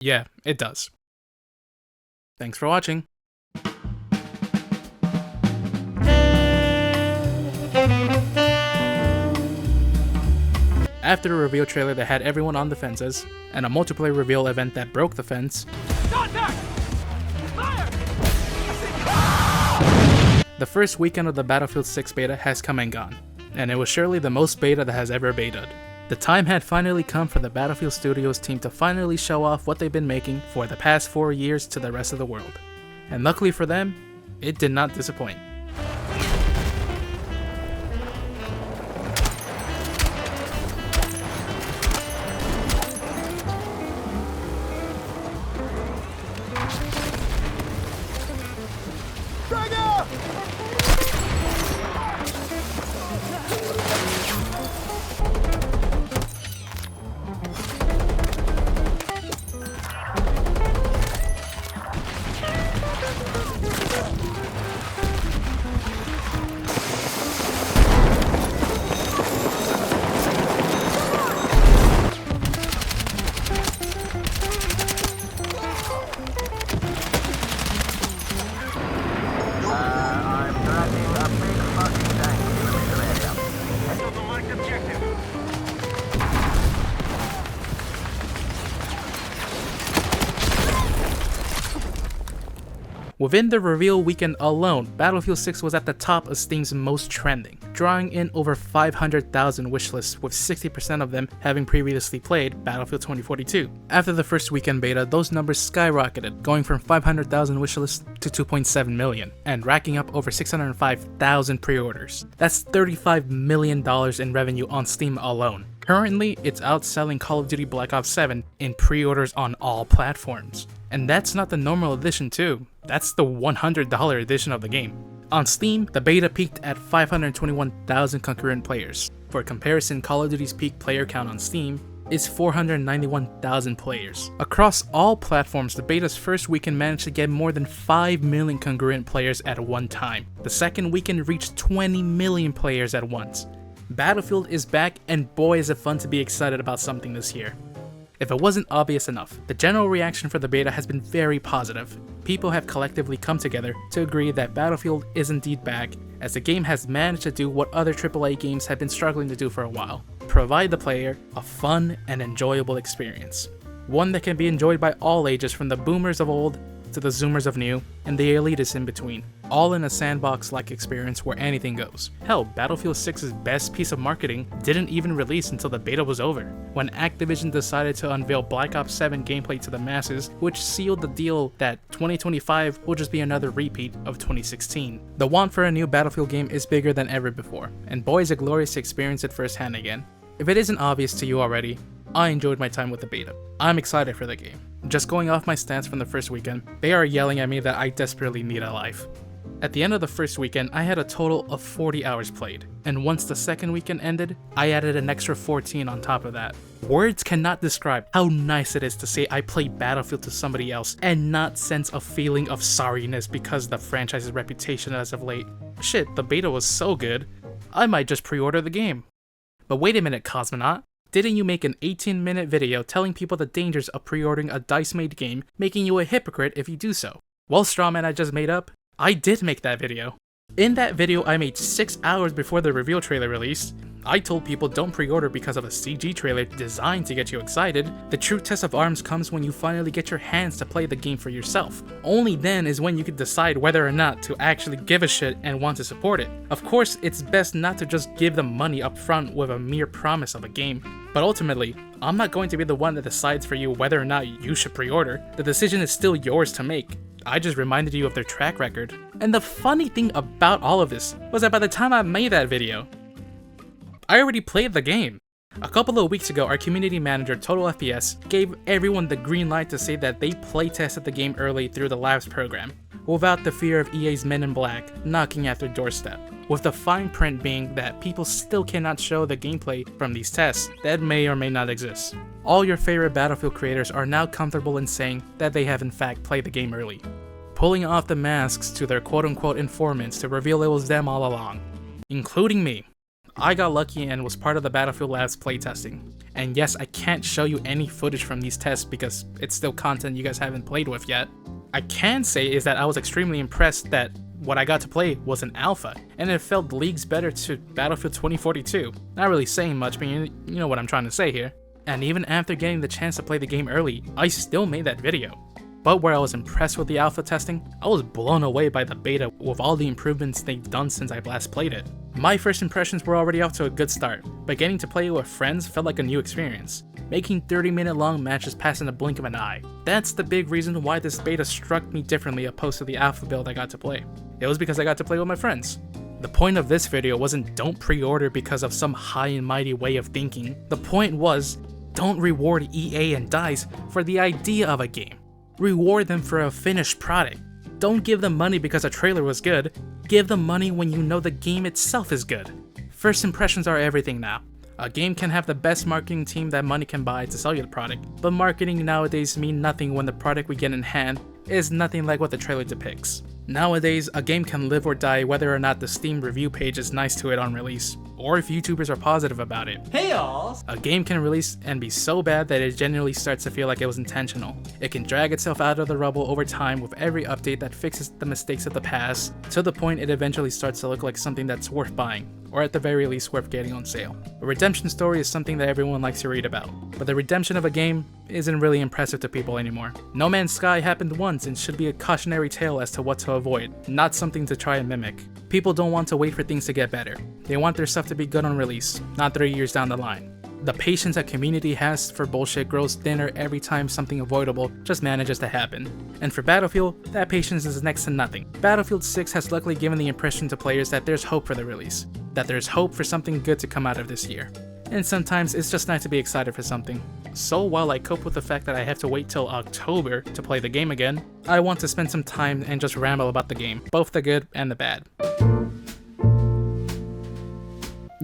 Yeah, it does. Thanks for watching. After a reveal trailer that had everyone on the fences, and a multiplayer reveal event that broke the fence, the first weekend of the Battlefield 6 beta has come and gone, and it was surely the most beta that has ever betaed. The time had finally come for the Battlefield Studios team to finally show off what they've been making for the past 4 years to the rest of the world. And luckily for them, it did not disappoint. Within the reveal weekend alone, Battlefield 6 was at the top of Steam's most trending, drawing in over 500,000 wishlists, with 60% of them having previously played Battlefield 2042. After the first weekend beta, those numbers skyrocketed, going from 500,000 wishlists to 2.7 million, and racking up over 605,000 pre-orders. That's $35 million in revenue on Steam alone. Currently, it's outselling Call of Duty Black Ops 7 in pre-orders on all platforms. And that's not the normal edition too, that's the $100 edition of the game. On Steam, the beta peaked at 521,000 concurrent players. For comparison, Call of Duty's peak player count on Steam is 491,000 players. Across all platforms, the beta's first weekend managed to get more than 5 million concurrent players at one time. The second weekend reached 20 million players at once. Battlefield is back, and boy is it fun to be excited about something this year. If it wasn't obvious enough, the general reaction for the beta has been very positive. People have collectively come together to agree that Battlefield is indeed back, as the game has managed to do what other AAA games have been struggling to do for a while: provide the player a fun and enjoyable experience. One that can be enjoyed by all ages, from the boomers of old to the zoomers of new, and the elitists in between, all in a sandbox-like experience where anything goes. Hell, Battlefield 6's best piece of marketing didn't even release until the beta was over, when Activision decided to unveil Black Ops 7 gameplay to the masses, which sealed the deal that 2025 will just be another repeat of 2016. The want for a new Battlefield game is bigger than ever before, and boy is it glorious to experience it firsthand again. If it isn't obvious to you already, I enjoyed my time with the beta. I'm excited for the game. Just going off my stats from the first weekend, they are yelling at me that I desperately need a life. At the end of the first weekend, I had a total of 40 hours played, and once the second weekend ended, I added an extra 14 on top of that. Words cannot describe how nice it is to say I played Battlefield to somebody else and not sense a feeling of sorriness because of the franchise's reputation as of late. Shit, the beta was so good, I might just pre-order the game. But wait a minute, Cosmonaut. Didn't you make an 18-minute video telling people the dangers of pre-ordering a DICE-made game, making you a hypocrite if you do so? Well, Strawman, I just made up, I did make that video. In that video I made 6 hours before the reveal trailer released, I told people don't pre-order because of a CG trailer designed to get you excited. The true test of arms comes when you finally get your hands to play the game for yourself. Only then is when you can decide whether or not to actually give a shit and want to support it. Of course, it's best not to just give them money up front with a mere promise of a game. But ultimately, I'm not going to be the one that decides for you whether or not you should pre-order. The decision is still yours to make. I just reminded you of their track record. And the funny thing about all of this was that by the time I made that video, I already played the game. A couple of weeks ago, our community manager, Total FPS, gave everyone the green light to say that they playtested the game early through the Labs program, without the fear of EA's Men in Black knocking at their doorstep, with the fine print being that people still cannot show the gameplay from these tests that may or may not exist. All your favorite Battlefield creators are now comfortable in saying that they have in fact played the game early, pulling off the masks to their quote-unquote informants to reveal it was them all along, including me. I got lucky and was part of the Battlefield Labs playtesting, And yes, I can't show you any footage from these tests because it's still content you guys haven't played with yet. I can say is that I was extremely impressed that what I got to play was an alpha, and it felt leagues better to Battlefield 2042. Not really saying much, but you know what I'm trying to say here. And even after getting the chance to play the game early, I still made that video. But where I was impressed with the alpha testing, I was blown away by the beta with all the improvements they've done since I last played it. My first impressions were already off to a good start, but getting to play it with friends felt like a new experience, making 30-minute long matches pass in a blink of an eye. That's the big reason why this beta struck me differently opposed to the alpha build I got to play. It was because I got to play with my friends. The point of this video wasn't don't pre-order because of some high and mighty way of thinking. The point was, don't reward EA and DICE for the idea of a game. Reward them for a finished product. Don't give them money because a trailer was good. Give them money when you know the game itself is good. First impressions are everything now. A game can have the best marketing team that money can buy to sell you the product, but marketing nowadays mean nothing when the product we get in hand is nothing like what the trailer depicts. Nowadays, a game can live or die whether or not the Steam review page is nice to it on release, or if YouTubers are positive about it. Hey y'all! A game can release and be so bad that it genuinely starts to feel like it was intentional. It can drag itself out of the rubble over time with every update that fixes the mistakes of the past, to the point it eventually starts to look like something that's worth buying, or at the very least worth getting on sale. A redemption story is something that everyone likes to read about, but the redemption of a game isn't really impressive to people anymore. No Man's Sky happened once and should be a cautionary tale as to what to avoid, not something to try and mimic. People don't want to wait for things to get better. They want their stuff to be good on release, not 3 years down the line. The patience a community has for bullshit grows thinner every time something avoidable just manages to happen. And for Battlefield, that patience is next to nothing. Battlefield 6 has luckily given the impression to players that there's hope for the release, that there's hope for something good to come out of this year. And sometimes it's just nice to be excited for something. So while I cope with the fact that I have to wait till October to play the game again, I want to spend some time and just ramble about the game, both the good and the bad.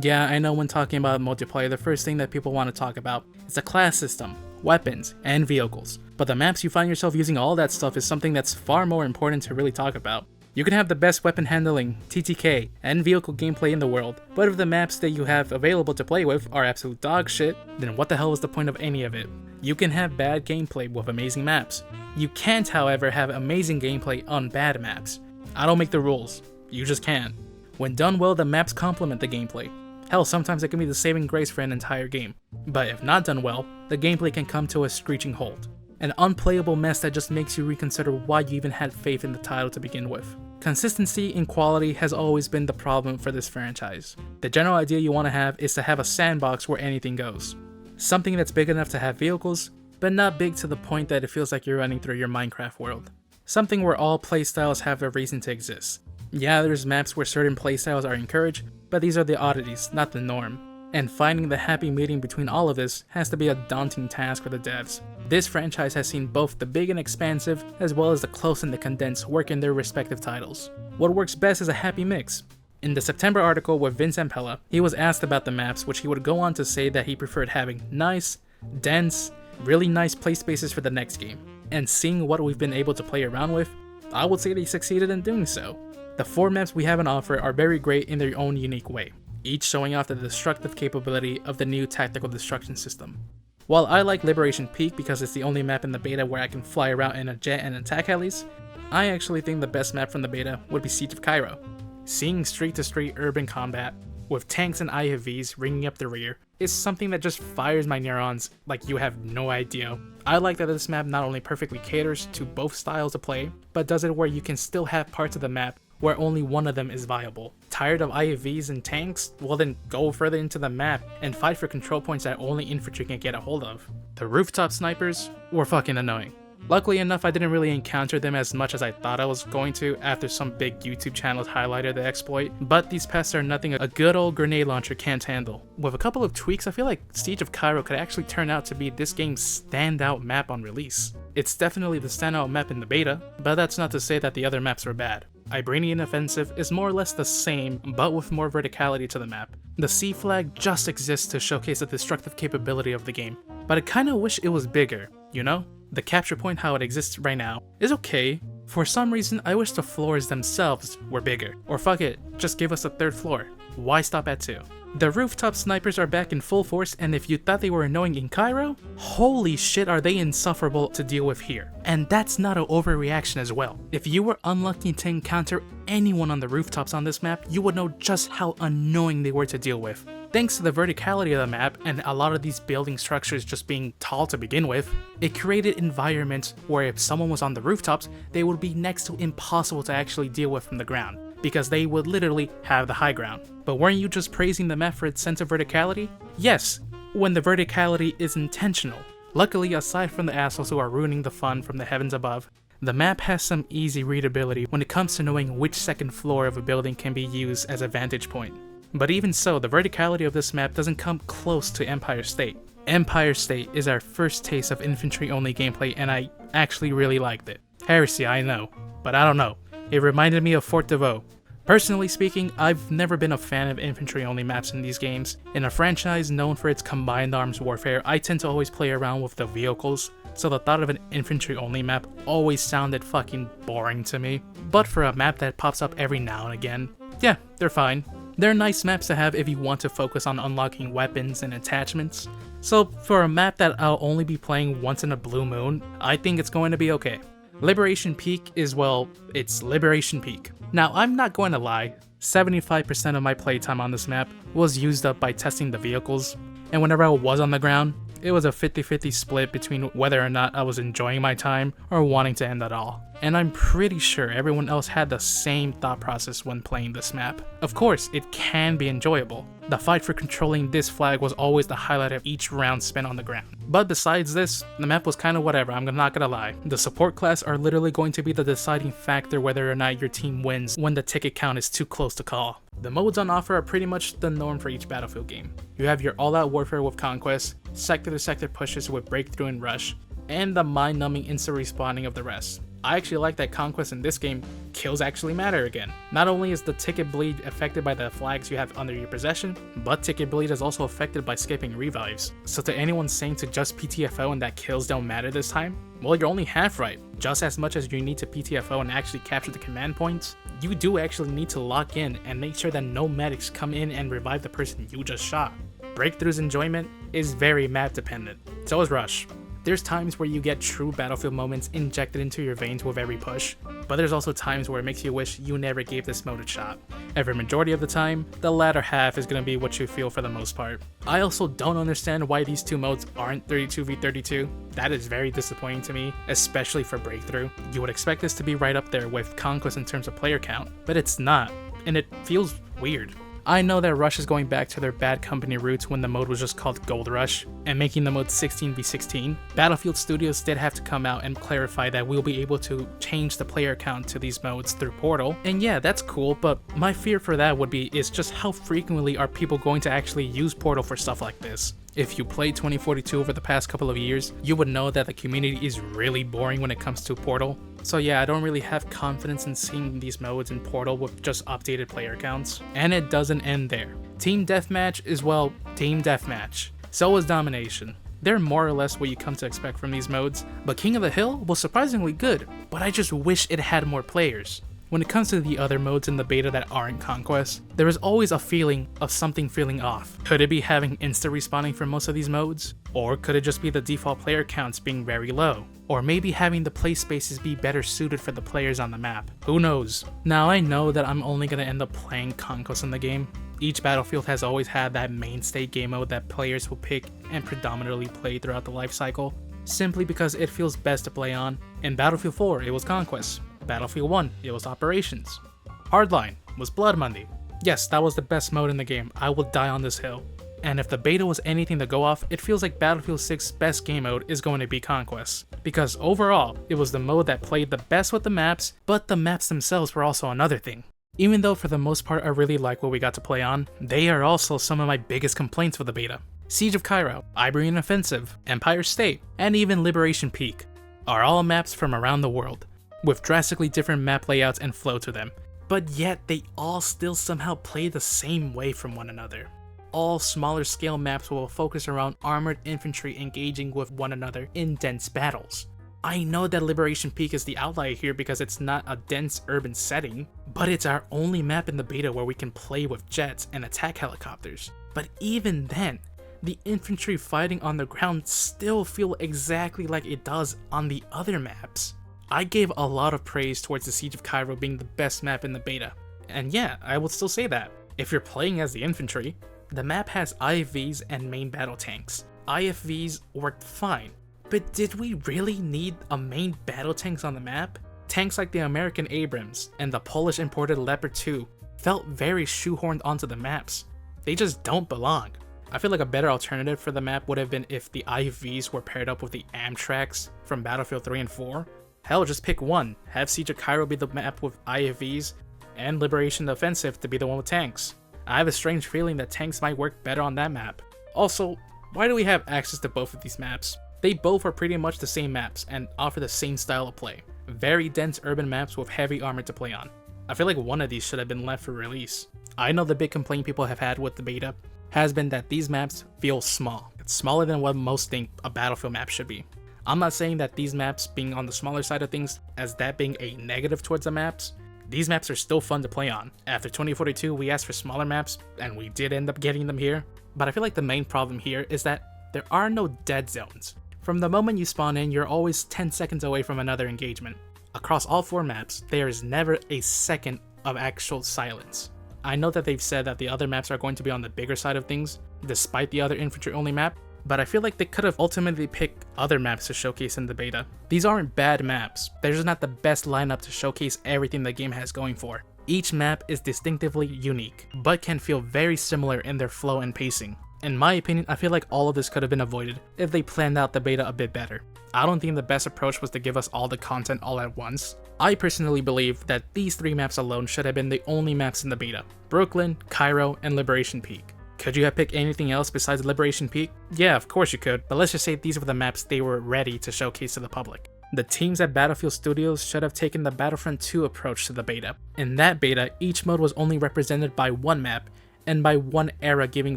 Yeah, I know when talking about multiplayer, the first thing that people want to talk about is the class system, weapons, and vehicles. But the maps you find yourself using all that stuff is something that's far more important to really talk about. You can have the best weapon handling, TTK, and vehicle gameplay in the world, but if the maps that you have available to play with are absolute dog shit, then what the hell is the point of any of it? You can have bad gameplay with amazing maps. You can't, however, have amazing gameplay on bad maps. I don't make the rules. You just can't. When done well, the maps complement the gameplay. Hell, sometimes it can be the saving grace for an entire game. But if not done well, the gameplay can come to a screeching halt. An unplayable mess that just makes you reconsider why you even had faith in the title to begin with. Consistency in quality has always been the problem for this franchise. The general idea you want to have is to have a sandbox where anything goes. Something that's big enough to have vehicles, but not big to the point that it feels like you're running through your Minecraft world. Something where all playstyles have a reason to exist. Yeah, there's maps where certain playstyles are encouraged, but these are the oddities, not the norm. And finding the happy medium between all of this has to be a daunting task for the devs. This franchise has seen both the big and expansive, as well as the close and the condensed work in their respective titles. What works best is a happy mix. In the September article with Vince Ampella, he was asked about the maps, which he would go on to say that he preferred having nice, dense, really nice play spaces for the next game. And seeing what we've been able to play around with, I would say they succeeded in doing so. The 4 maps we have on offer are very great in their own unique way, each showing off the destructive capability of the new tactical destruction system. While I like Liberation Peak because it's the only map in the beta where I can fly around in a jet and attack helis, I actually think the best map from the beta would be Siege of Cairo. Seeing street-to-street urban combat, with tanks and IFVs ringing up the rear, is something that just fires my neurons like you have no idea. I like that this map not only perfectly caters to both styles of play, but does it where you can still have parts of the map where only one of them is viable. Tired of IFVs and tanks? Well then go further into the map and fight for control points that only infantry can get a hold of. The rooftop snipers were fucking annoying. Luckily enough, I didn't really encounter them as much as I thought I was going to after some big YouTube channels highlighted the exploit, but these pests are nothing a good old grenade launcher can't handle. With a couple of tweaks, I feel like Siege of Cairo could actually turn out to be this game's standout map on release. It's definitely the standout map in the beta, but that's not to say that the other maps were bad. Iranian Offensive is more or less the same, but with more verticality to the map. The C flag just exists to showcase the destructive capability of the game, but I kinda wish it was bigger, you know? The capture point how it exists right now is okay. For some reason, I wish the floors themselves were bigger. Or fuck it, just give us a 3rd floor. why stop at 2? The rooftop snipers are back in full force, and if you thought they were annoying in Cairo, holy shit are they insufferable to deal with here. And that's not an overreaction as well. If you were unlucky to encounter anyone on the rooftops on this map, you would know just how annoying they were to deal with. Thanks to the verticality of the map and a lot of these building structures just being tall to begin with, it created environments where if someone was on the rooftops, they would be next to impossible to actually deal with from the ground, because they would literally have the high ground. But weren't you just praising the map for its sense of verticality? Yes, when the verticality is intentional. Luckily, aside from the assholes who are ruining the fun from the heavens above, the map has some easy readability when it comes to knowing which second floor of a building can be used as a vantage point. But even so, the verticality of this map doesn't come close to Empire State. Empire State is our first taste of infantry-only gameplay, and I actually really liked it. Heresy, I know, but I don't know. It reminded me of Fort de Vaux. Personally speaking, I've never been a fan of infantry-only maps in these games. In a franchise known for its combined arms warfare, I tend to always play around with the vehicles, so the thought of an infantry-only map always sounded fucking boring to me. But for a map that pops up every now and again, yeah, they're fine. They're nice maps to have if you want to focus on unlocking weapons and attachments. So for a map that I'll only be playing once in a blue moon, I think it's going to be okay. Liberation Peak is, well, it's Liberation Peak. Now, I'm not going to lie, 75% of my playtime on this map was used up by testing the vehicles, and whenever I was on the ground, it was a 50-50 split between whether or not I was enjoying my time or wanting to end it all. And I'm pretty sure everyone else had the same thought process when playing this map. Of course, it can be enjoyable. The fight for controlling this flag was always the highlight of each round spent on the ground. But besides this, the map was kind of whatever, I'm not gonna lie. The support class are literally going to be the deciding factor whether or not your team wins when the ticket count is too close to call. The modes on offer are pretty much the norm for each Battlefield game. You have your all-out warfare with Conquest, sector-to-sector pushes with Breakthrough and Rush, and the mind-numbing instant respawning of the rest. I actually like that Conquest in this game, kills actually matter again. Not only is the ticket bleed affected by the flags you have under your possession, but ticket bleed is also affected by skipping revives. So to anyone saying to just PTFO and that kills don't matter this time, well, you're only half right. Just as much as you need to PTFO and actually capture the command points, you do actually need to lock in and make sure that no medics come in and revive the person you just shot. Breakthrough's enjoyment is very map dependent, so is Rush. There's times where you get true Battlefield moments injected into your veins with every push, but there's also times where it makes you wish you never gave this mode a shot. Every majority of the time, the latter half is going to be what you feel for the most part. I also don't understand why these two modes aren't 32v32. That is very disappointing to me, especially for Breakthrough. You would expect this to be right up there with Conquest in terms of player count, but it's not, and it feels weird. I know that Rush is going back to their Bad Company roots when the mode was just called Gold Rush, and making the mode 16v16. Battlefield Studios did have to come out and clarify that we'll be able to change the player count to these modes through Portal, and yeah, that's cool, but my fear for that would be is just how frequently are people going to actually use Portal for stuff like this. If you played 2042 over the past couple of years, you would know that the community is really boring when it comes to Portal. So yeah, I don't really have confidence in seeing these modes in Portal with just updated player counts. And it doesn't end there. Team Deathmatch is, well, Team Deathmatch. So is Domination. They're more or less what you come to expect from these modes, but King of the Hill was surprisingly good, but I just wish it had more players. When it comes to the other modes in the beta that aren't Conquest, there is always a feeling of something feeling off. Could it be having insta respawning for most of these modes? Or could it just be the default player counts being very low? Or maybe having the play spaces be better suited for the players on the map? Who knows? Now I know that I'm only going to end up playing Conquest in the game. Each Battlefield has always had that mainstay game mode that players will pick and predominantly play throughout the life cycle, simply because it feels best to play on. In Battlefield 4, it was Conquest. Battlefield 1, it was Operations. Hardline was Blood Monday. Yes, that was the best mode in the game. I will die on this hill. And if the beta was anything to go off, it feels like Battlefield 6's best game mode is going to be Conquest. Because overall, it was the mode that played the best with the maps, but the maps themselves were also another thing. Even though for the most part I really like what we got to play on, they are also some of my biggest complaints with the beta. Siege of Cairo, Iberian Offensive, Empire State, and even Liberation Peak are all maps from around the world, with drastically different map layouts and flow to them, but yet they all still somehow play the same way from one another. All smaller scale maps will focus around armored infantry engaging with one another in dense battles. I know that Liberation Peak is the outlier here because it's not a dense urban setting, but it's our only map in the beta where we can play with jets and attack helicopters. But even then, the infantry fighting on the ground still feel exactly like it does on the other maps. I gave a lot of praise towards the Siege of Cairo being the best map in the beta, and yeah, I will still say that. If you're playing as the infantry, the map has IFVs and main battle tanks. IFVs worked fine, but did we really need a main battle tanks on the map? Tanks like the American Abrams and the Polish imported Leopard 2 felt very shoehorned onto the maps. They just don't belong. I feel like a better alternative for the map would have been if the IFVs were paired up with the Amtraks from Battlefield 3 and 4. Hell, just pick one. Have Siege of Cairo be the map with IFVs, and Liberation the Offensive to be the one with tanks. I have a strange feeling that tanks might work better on that map. Also, why do we have access to both of these maps? They both are pretty much the same maps and offer the same style of play. Very dense urban maps with heavy armor to play on. I feel like one of these should have been left for release. I know the big complaint people have had with the beta has been that these maps feel small. It's smaller than what most think a Battlefield map should be. I'm not saying that these maps being on the smaller side of things as that being a negative towards the maps. These maps are still fun to play on. After 2042, we asked for smaller maps, and we did end up getting them here. But I feel like the main problem here is that there are no dead zones. From the moment you spawn in, you're always 10 seconds away from another engagement. Across all 4 maps, there is never a second of actual silence. I know that they've said that the other maps are going to be on the bigger side of things, despite the other infantry-only map, but I feel like they could have ultimately picked other maps to showcase in the beta. These aren't bad maps, they're just not the best lineup to showcase everything the game has going for. Each map is distinctively unique, but can feel very similar in their flow and pacing. In my opinion, I feel like all of this could have been avoided if they planned out the beta a bit better. I don't think the best approach was to give us all the content all at once. I personally believe that these 3 maps alone should have been the only maps in the beta: Brooklyn, Cairo, and Liberation Peak. Could you have picked anything else besides Liberation Peak? Yeah, of course you could, but let's just say these were the maps they were ready to showcase to the public. The teams at Battlefield Studios should have taken the Battlefront 2 approach to the beta. In that beta, each mode was only represented by one map, and by one era, giving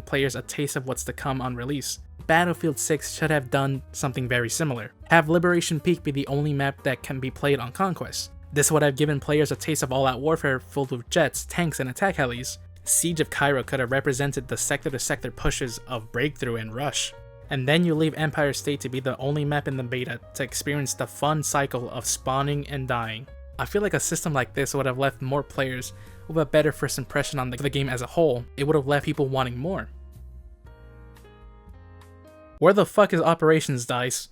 players a taste of what's to come on release. Battlefield 6 should have done something very similar. Have Liberation Peak be the only map that can be played on Conquest. This would have given players a taste of all-out warfare filled with jets, tanks, and attack helis. Siege of Cairo could have represented the sector-to-sector pushes of Breakthrough and Rush. And then you leave Empire State to be the only map in the beta to experience the fun cycle of spawning and dying. I feel like a system like this would have left more players with a better first impression on the game as a whole. It would have left people wanting more. Where the fuck is Operations, DICE?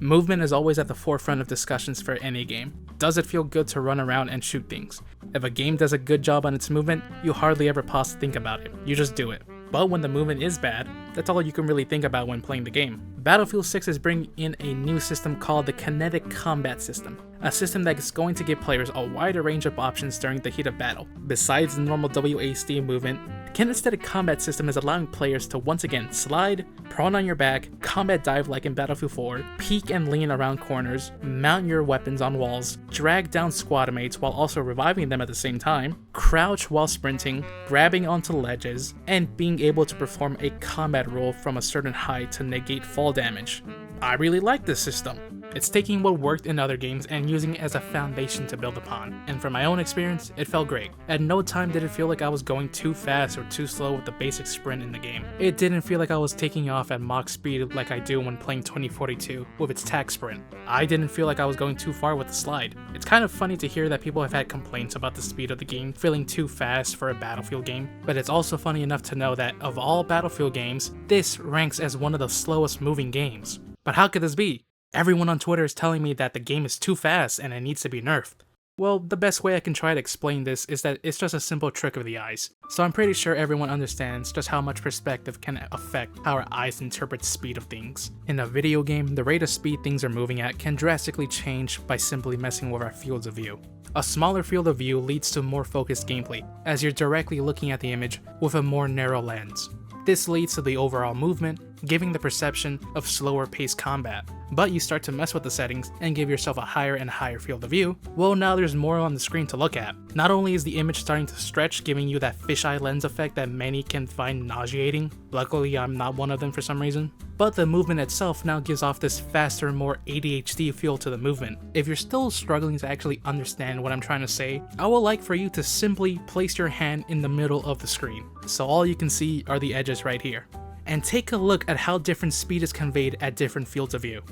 Movement is always at the forefront of discussions for any game. Does it feel good to run around and shoot things? If a game does a good job on its movement, you hardly ever pause to think about it. You just do it. But when the movement is bad, that's all you can really think about when playing the game. Battlefield 6 is bringing in a new system called the Kinetic Combat System, a system that is going to give players a wider range of options during the heat of battle. Besides the normal WASD movement, the Kinetic Combat System is allowing players to once again slide, prone on your back, combat dive like in Battlefield 4, peek and lean around corners, mount your weapons on walls, drag down squad mates while also reviving them at the same time, crouch while sprinting, grabbing onto ledges, and being able to perform a combat roll from a certain height to negate fall damage. I really like this system. It's taking what worked in other games and using it as a foundation to build upon, and from my own experience, it felt great. At no time did it feel like I was going too fast or too slow with the basic sprint in the game. It didn't feel like I was taking off at Mach speed like I do when playing 2042 with its tac sprint. I didn't feel like I was going too far with the slide. It's kind of funny to hear that people have had complaints about the speed of the game feeling too fast for a Battlefield game, but it's also funny enough to know that of all Battlefield games, this ranks as one of the slowest moving games. But how could this be? Everyone on Twitter is telling me that the game is too fast and it needs to be nerfed. Well, the best way I can try to explain this is that it's just a simple trick of the eyes. So I'm pretty sure everyone understands just how much perspective can affect how our eyes interpret the speed of things. In a video game, the rate of speed things are moving at can drastically change by simply messing with our fields of view. A smaller field of view leads to more focused gameplay, as you're directly looking at the image with a more narrow lens. This leads to the overall movement, giving the perception of slower paced combat. But you start to mess with the settings and give yourself a higher and higher field of view, well now there's more on the screen to look at. Not only is the image starting to stretch, giving you that fisheye lens effect that many can find nauseating, luckily I'm not one of them for some reason, but the movement itself now gives off this faster, more ADHD feel to the movement. If you're still struggling to actually understand what I'm trying to say, I would like for you to simply place your hand in the middle of the screen, so all you can see are the edges right here. And take a look at how different speed is conveyed at different fields of view.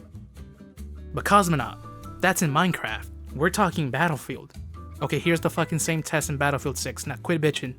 But Cosmonaut, that's in Minecraft. We're talking Battlefield. Okay, here's the fucking same test in Battlefield 6, now quit bitching.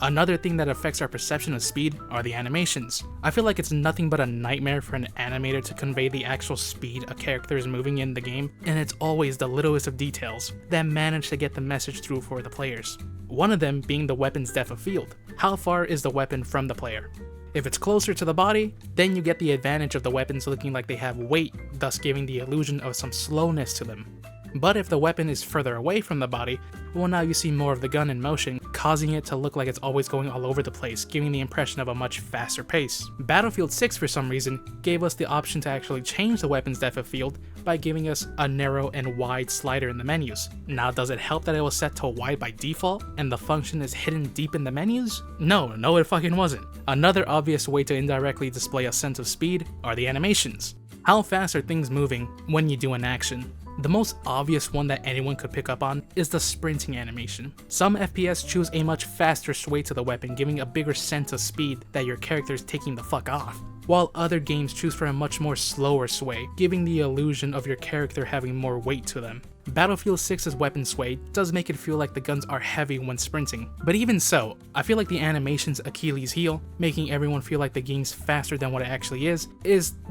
Another thing that affects our perception of speed are the animations. I feel like it's nothing but a nightmare for an animator to convey the actual speed a character is moving in the game, and it's always the littlest of details that manage to get the message through for the players. One of them being the weapon's depth of field. How far is the weapon from the player? If it's closer to the body, then you get the advantage of the weapons looking like they have weight, thus giving the illusion of some slowness to them. But if the weapon is further away from the body, well now you see more of the gun in motion, causing it to look like it's always going all over the place, giving the impression of a much faster pace. Battlefield 6 for some reason gave us the option to actually change the weapon's depth of field by giving us a narrow and wide slider in the menus. Now does it help that it was set to wide by default and the function is hidden deep in the menus? No it fucking wasn't. Another obvious way to indirectly display a sense of speed are the animations. How fast are things moving when you do an action? The most obvious one that anyone could pick up on is the sprinting animation. Some FPS choose a much faster sway to the weapon, giving a bigger sense of speed that your character is taking the fuck off, while other games choose for a much more slower sway, giving the illusion of your character having more weight to them. Battlefield 6's weapon sway does make it feel like the guns are heavy when sprinting, but even so, I feel like the animation's Achilles heel, making everyone feel like the game's faster than what it actually is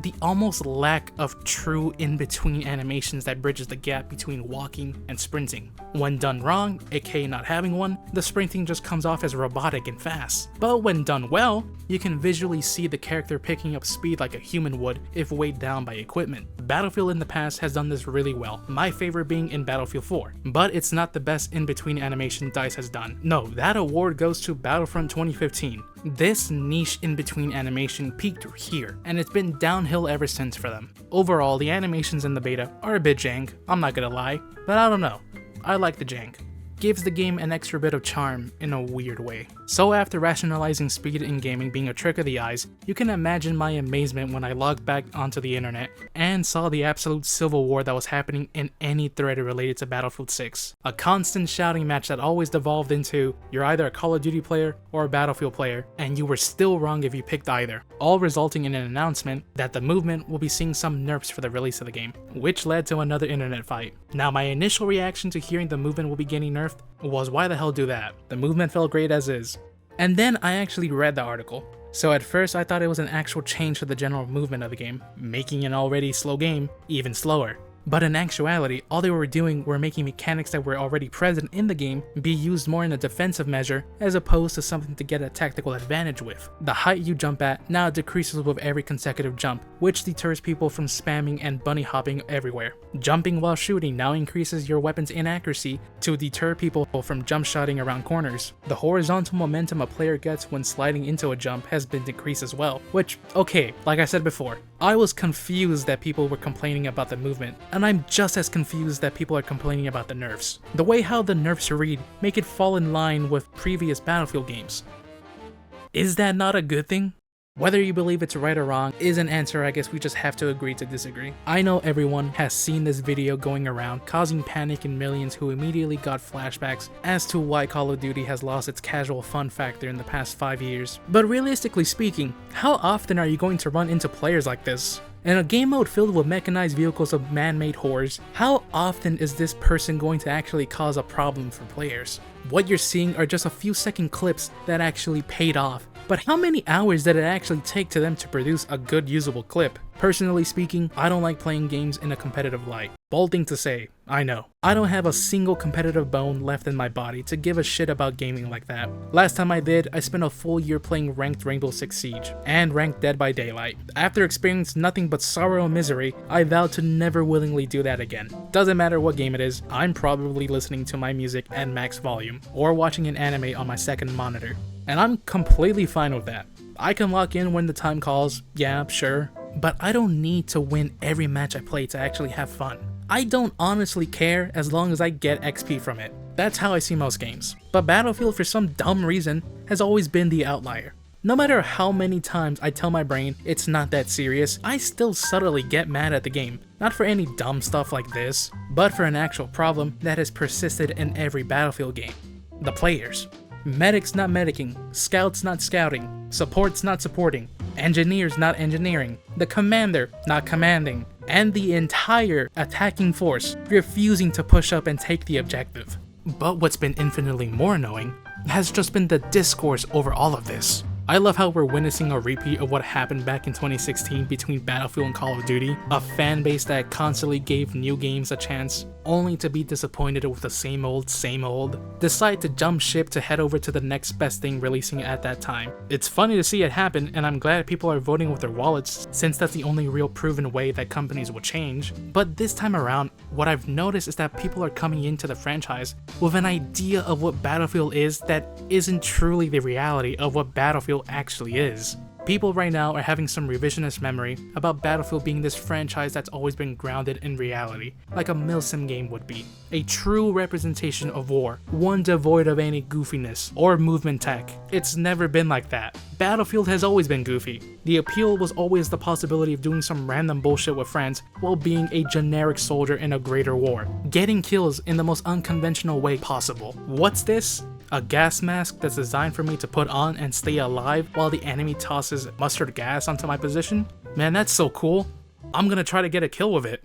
the almost lack of true in-between animations that bridges the gap between walking and sprinting. When done wrong, aka not having one, the sprinting just comes off as robotic and fast. But when done well, you can visually see the character picking up speed like a human would if weighed down by equipment. Battlefield in the past has done this really well, my favorite being in Battlefield 4, but it's not the best in-between animation DICE has done. No, that award goes to Battlefront 2015. This niche in-between animation peaked here, and it's been downhill ever since for them. Overall, the animations in the beta are a bit jank, I'm not gonna lie, but I don't know, I like the jank. Gives the game an extra bit of charm in a weird way. So after rationalizing speed in gaming being a trick of the eyes, you can imagine my amazement when I logged back onto the internet and saw the absolute civil war that was happening in any thread related to Battlefield 6. A constant shouting match that always devolved into you're either a Call of Duty player or a Battlefield player, and you were still wrong if you picked either, all resulting in an announcement that the movement will be seeing some nerfs for the release of the game, which led to another internet fight. Now my initial reaction to hearing the movement will be getting nerfed was why the hell do that? The movement felt great as is. And then I actually read the article. So at first I thought it was an actual change to the general movement of the game, making an already slow game even slower. But in actuality, all they were doing were making mechanics that were already present in the game be used more in a defensive measure as opposed to something to get a tactical advantage with. The height you jump at now decreases with every consecutive jump, which deters people from spamming and bunny hopping everywhere. Jumping while shooting now increases your weapon's inaccuracy to deter people from jump shotting around corners. The horizontal momentum a player gets when sliding into a jump has been decreased as well, which, okay, like I said before, I was confused that people were complaining about the movement, and I'm just as confused that people are complaining about the nerfs. The way how the nerfs read make it fall in line with previous Battlefield games. Is that not a good thing? Whether you believe it's right or wrong is an answer I guess we just have to agree to disagree. I know everyone has seen this video going around causing panic in millions who immediately got flashbacks as to why Call of Duty has lost its casual fun factor in the past 5 years. But realistically speaking, how often are you going to run into players like this? In a game mode filled with mechanized vehicles of man-made horrors, how often is this person going to actually cause a problem for players? What you're seeing are just a few second clips that actually paid off, but how many hours did it actually take to them to produce a good usable clip? Personally speaking, I don't like playing games in a competitive light. Bold thing to say, I know. I don't have a single competitive bone left in my body to give a shit about gaming like that. Last time I did, I spent a full year playing ranked Rainbow Six Siege and ranked Dead by Daylight. After experiencing nothing but sorrow and misery, I vowed to never willingly do that again. Doesn't matter what game it is, I'm probably listening to my music at max volume or watching an anime on my second monitor. And I'm completely fine with that. I can lock in when the time calls, yeah, sure, but I don't need to win every match I play to actually have fun. I don't honestly care as long as I get XP from it. That's how I see most games. But Battlefield, for some dumb reason, has always been the outlier. No matter how many times I tell my brain it's not that serious, I still subtly get mad at the game. Not for any dumb stuff like this, but for an actual problem that has persisted in every Battlefield game. The players. Medics not medicing, scouts not scouting, supports not supporting, engineers not engineering, the commander not commanding, and the entire attacking force refusing to push up and take the objective. But what's been infinitely more annoying has just been the discourse over all of this. I love how we're witnessing a repeat of what happened back in 2016 between Battlefield and Call of Duty, a fan base that constantly gave new games a chance, only to be disappointed with the same old, decide to jump ship to head over to the next best thing releasing at that time. It's funny to see it happen, and I'm glad people are voting with their wallets, since that's the only real proven way that companies will change. But this time around, what I've noticed is that people are coming into the franchise with an idea of what Battlefield is that isn't truly the reality of what Battlefield actually is. People right now are having some revisionist memory about Battlefield being this franchise that's always been grounded in reality, like a milsim game would be. A true representation of war, one devoid of any goofiness or movement tech. It's never been like that. Battlefield has always been goofy. The appeal was always the possibility of doing some random bullshit with friends while being a generic soldier in a greater war, getting kills in the most unconventional way possible. What's this? A gas mask that's designed for me to put on and stay alive while the enemy tosses mustard gas onto my position? Man, that's so cool. I'm gonna try to get a kill with it.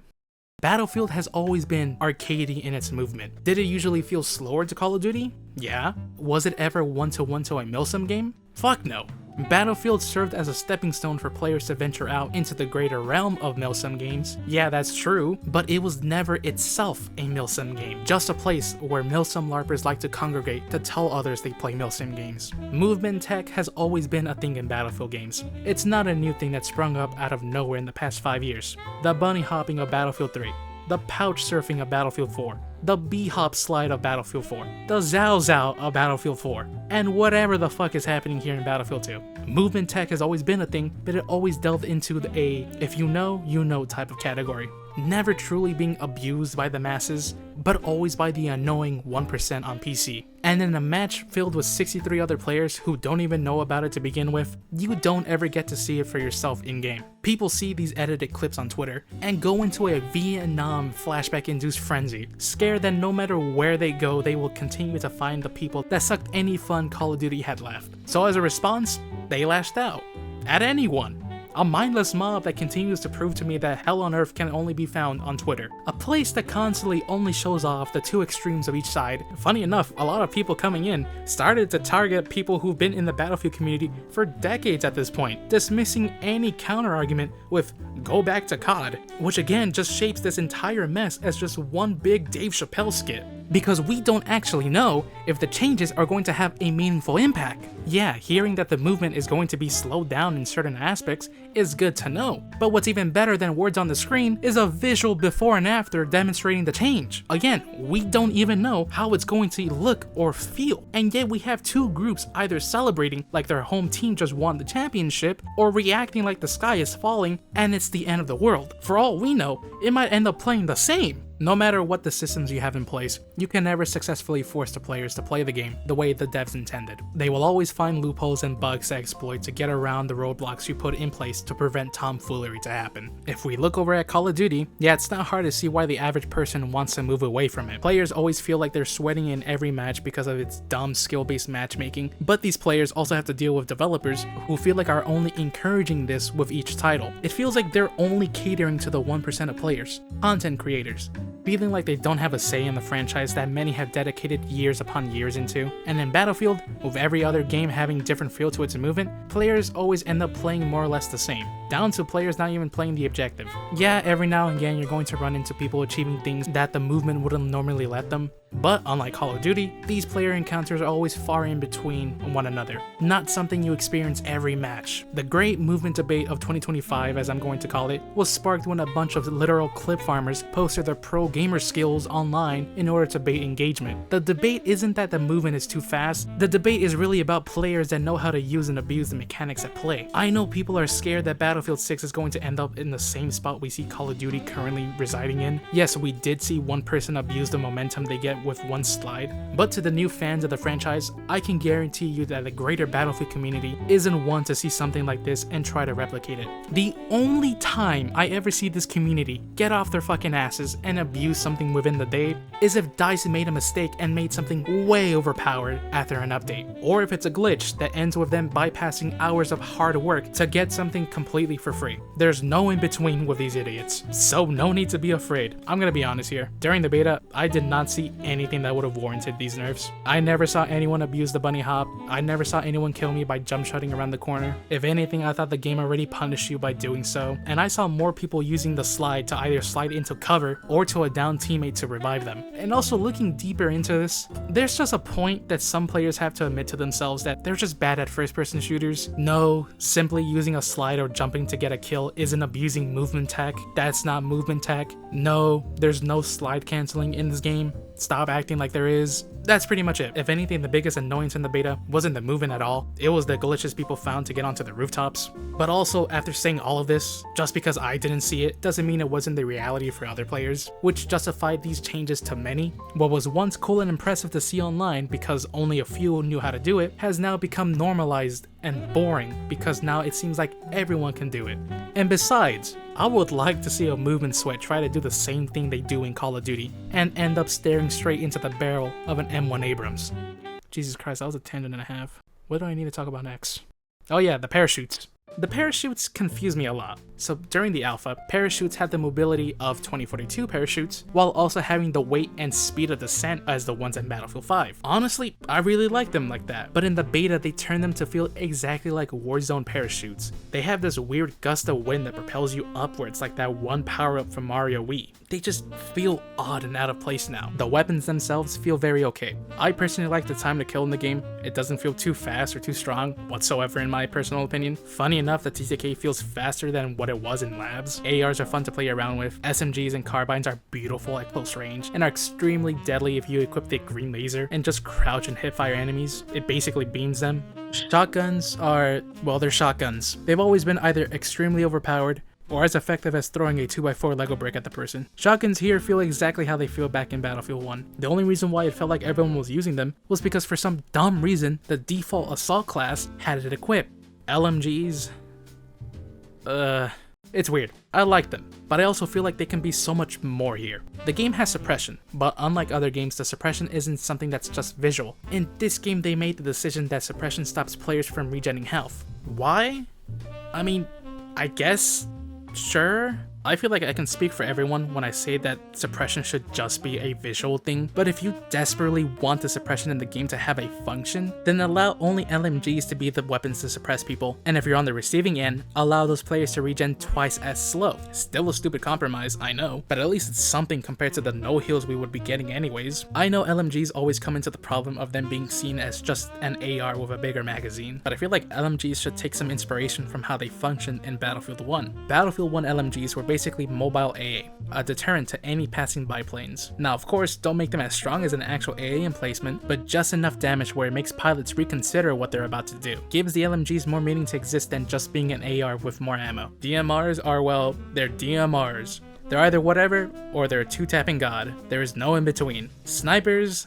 Battlefield has always been arcadey in its movement. Did it usually feel slower to Call of Duty? Yeah. Was it ever one-to-one to a milsim game? Fuck no. Battlefield served as a stepping stone for players to venture out into the greater realm of milsim games. Yeah, that's true, but it was never itself a milsim game, just a place where milsim larpers like to congregate to tell others they play milsim games. Movement tech has always been a thing in Battlefield games. It's not a new thing that sprung up out of nowhere in the past 5 years. The bunny hopping of Battlefield 3, the pouch surfing of Battlefield 4, the B-hop slide of Battlefield 4, the Zao Zao of Battlefield 4, and whatever the fuck is happening here in Battlefield 2. Movement tech has always been a thing, but it always delved into a if you know type of category. Never truly being abused by the masses, but always by the annoying 1% on PC. And in a match filled with 63 other players who don't even know about it to begin with, you don't ever get to see it for yourself in-game. People see these edited clips on Twitter and go into a Vietnam flashback-induced frenzy, scared that no matter where they go, they will continue to find the people that sucked any fun Call of Duty had left. So as a response, they lashed out. At anyone. A mindless mob that continues to prove to me that hell on earth can only be found on Twitter. A place that constantly only shows off the two extremes of each side. Funny enough, a lot of people coming in started to target people who've been in the Battlefield community for decades at this point, dismissing any counter-argument with "go back to COD," which again just shapes this entire mess as just one big Dave Chappelle skit. Because we don't actually know if the changes are going to have a meaningful impact. Yeah, hearing that the movement is going to be slowed down in certain aspects is good to know, but what's even better than words on the screen is a visual before and after demonstrating the change. Again, we don't even know how it's going to look or feel, and yet we have two groups either celebrating like their home team just won the championship, or reacting like the sky is falling and it's the end of the world. For all we know, it might end up playing the same. No matter what the systems you have in place, you can never successfully force the players to play the game the way the devs intended. They will always find loopholes and bugs to exploit to get around the roadblocks you put in place to prevent tomfoolery to happen. If we look over at Call of Duty, yeah, it's not hard to see why the average person wants to move away from it. Players always feel like they're sweating in every match because of its dumb skill-based matchmaking, but these players also have to deal with developers who feel like are only encouraging this with each title. It feels like they're only catering to the 1% of players, content creators, feeling like they don't have a say in the franchise that many have dedicated years upon years into. And in Battlefield, with every other game having different feel to its movement, players always end up playing more or less the same, down to players not even playing the objective. Yeah, every now and again you're going to run into people achieving things that the movement wouldn't normally let them, But unlike Call of Duty, these player encounters are always far in between one another, not something you experience every match. The great movement debate of 2025, as I'm going to call it, was sparked when a bunch of literal clip farmers posted their pro gamer skills online in order to bait engagement. The debate isn't that the movement is too fast, the debate is really about players that know how to use and abuse the mechanics at play. I know people are scared that Battlefield 6 is going to end up in the same spot we see Call of Duty currently residing in. Yes, we did see one person abuse the momentum they get with one slide, but to the new fans of the franchise, I can guarantee you that the greater Battlefield community isn't one to see something like this and try to replicate it. The only time I ever see this community get off their fucking asses and abuse something within the day is if DICE made a mistake and made something way overpowered after an update, or if it's a glitch that ends with them bypassing hours of hard work to get something completely for free. There's no in between with these idiots, so no need to be afraid. I'm gonna be honest here. During the beta, I did not see anything that would have warranted these nerfs. I never saw anyone abuse the bunny hop. I never saw anyone kill me by jump shotting around the corner. If anything, I thought the game already punished you by doing so, and I saw more people using the slide to either slide into cover or to a down teammate to revive them. And also, looking deeper into this, there's just a point that some players have to admit to themselves that they're just bad at first-person shooters. No, simply using a slide or jumping to get a kill isn't abusing movement tech. That's not movement tech. No, there's no slide canceling in this game. Stop acting like there is. That's pretty much it. If anything, the biggest annoyance in the beta wasn't the movement at all. It was the glitches people found to get onto the rooftops. But also, after saying all of this, just because I didn't see it doesn't mean it wasn't the reality for other players, which justified these changes to many. What was once cool and impressive to see online because only a few knew how to do it has now become normalized and boring because now it seems like everyone can do it. And besides, I would like to see a movement sweat try to do the same thing they do in Call of Duty and end up staring straight into the barrel of an M1 Abrams. Jesus Christ, that was a tangent and a half. What do I need to talk about next? Oh yeah, the parachutes. The parachutes confuse me a lot. So during the alpha, parachutes had the mobility of 2042 parachutes, while also having the weight and speed of descent as the ones in Battlefield 5. Honestly, I really like them like that, but in the beta they turned them to feel exactly like Warzone parachutes. They have this weird gust of wind that propels you upwards like that one power-up from Mario Wii. They just feel odd and out of place now. The weapons themselves feel very okay. I personally like the time to kill in the game. It doesn't feel too fast or too strong whatsoever in my personal opinion. Funny enough, the TTK feels faster than what it was in labs. ARs are fun to play around with. SMGs and carbines are beautiful at close range and are extremely deadly if you equip the green laser and just crouch and hipfire enemies. It basically beams them. Shotguns are, well, they're shotguns. They've always been either extremely overpowered or as effective as throwing a 2x4 Lego brick at the person. Shotguns here feel exactly how they feel back in Battlefield 1. The only reason why it felt like everyone was using them was because for some dumb reason, the default assault class had it equipped. LMGs? It's weird. I like them, but I also feel like they can be so much more here. The game has suppression, but unlike other games, the suppression isn't something that's just visual. In this game, they made the decision that suppression stops players from regenerating health. Why? I mean, I guess, sure. I feel like I can speak for everyone when I say that suppression should just be a visual thing, but if you desperately want the suppression in the game to have a function, then allow only LMGs to be the weapons to suppress people, and if you're on the receiving end, allow those players to regen twice as slow. Still a stupid compromise, I know, but at least it's something compared to the no heals we would be getting anyways. I know LMGs always come into the problem of them being seen as just an AR with a bigger magazine, but I feel like LMGs should take some inspiration from how they function in Battlefield 1. Battlefield 1 LMGs were basically mobile AA, a deterrent to any passing by planes. Now of course, don't make them as strong as an actual AA emplacement, but just enough damage where it makes pilots reconsider what they're about to do. Gives the LMGs more meaning to exist than just being an AR with more ammo. DMRs are, well, they're DMRs. They're either whatever, or they're a two-tapping god. There is no in between. Snipers?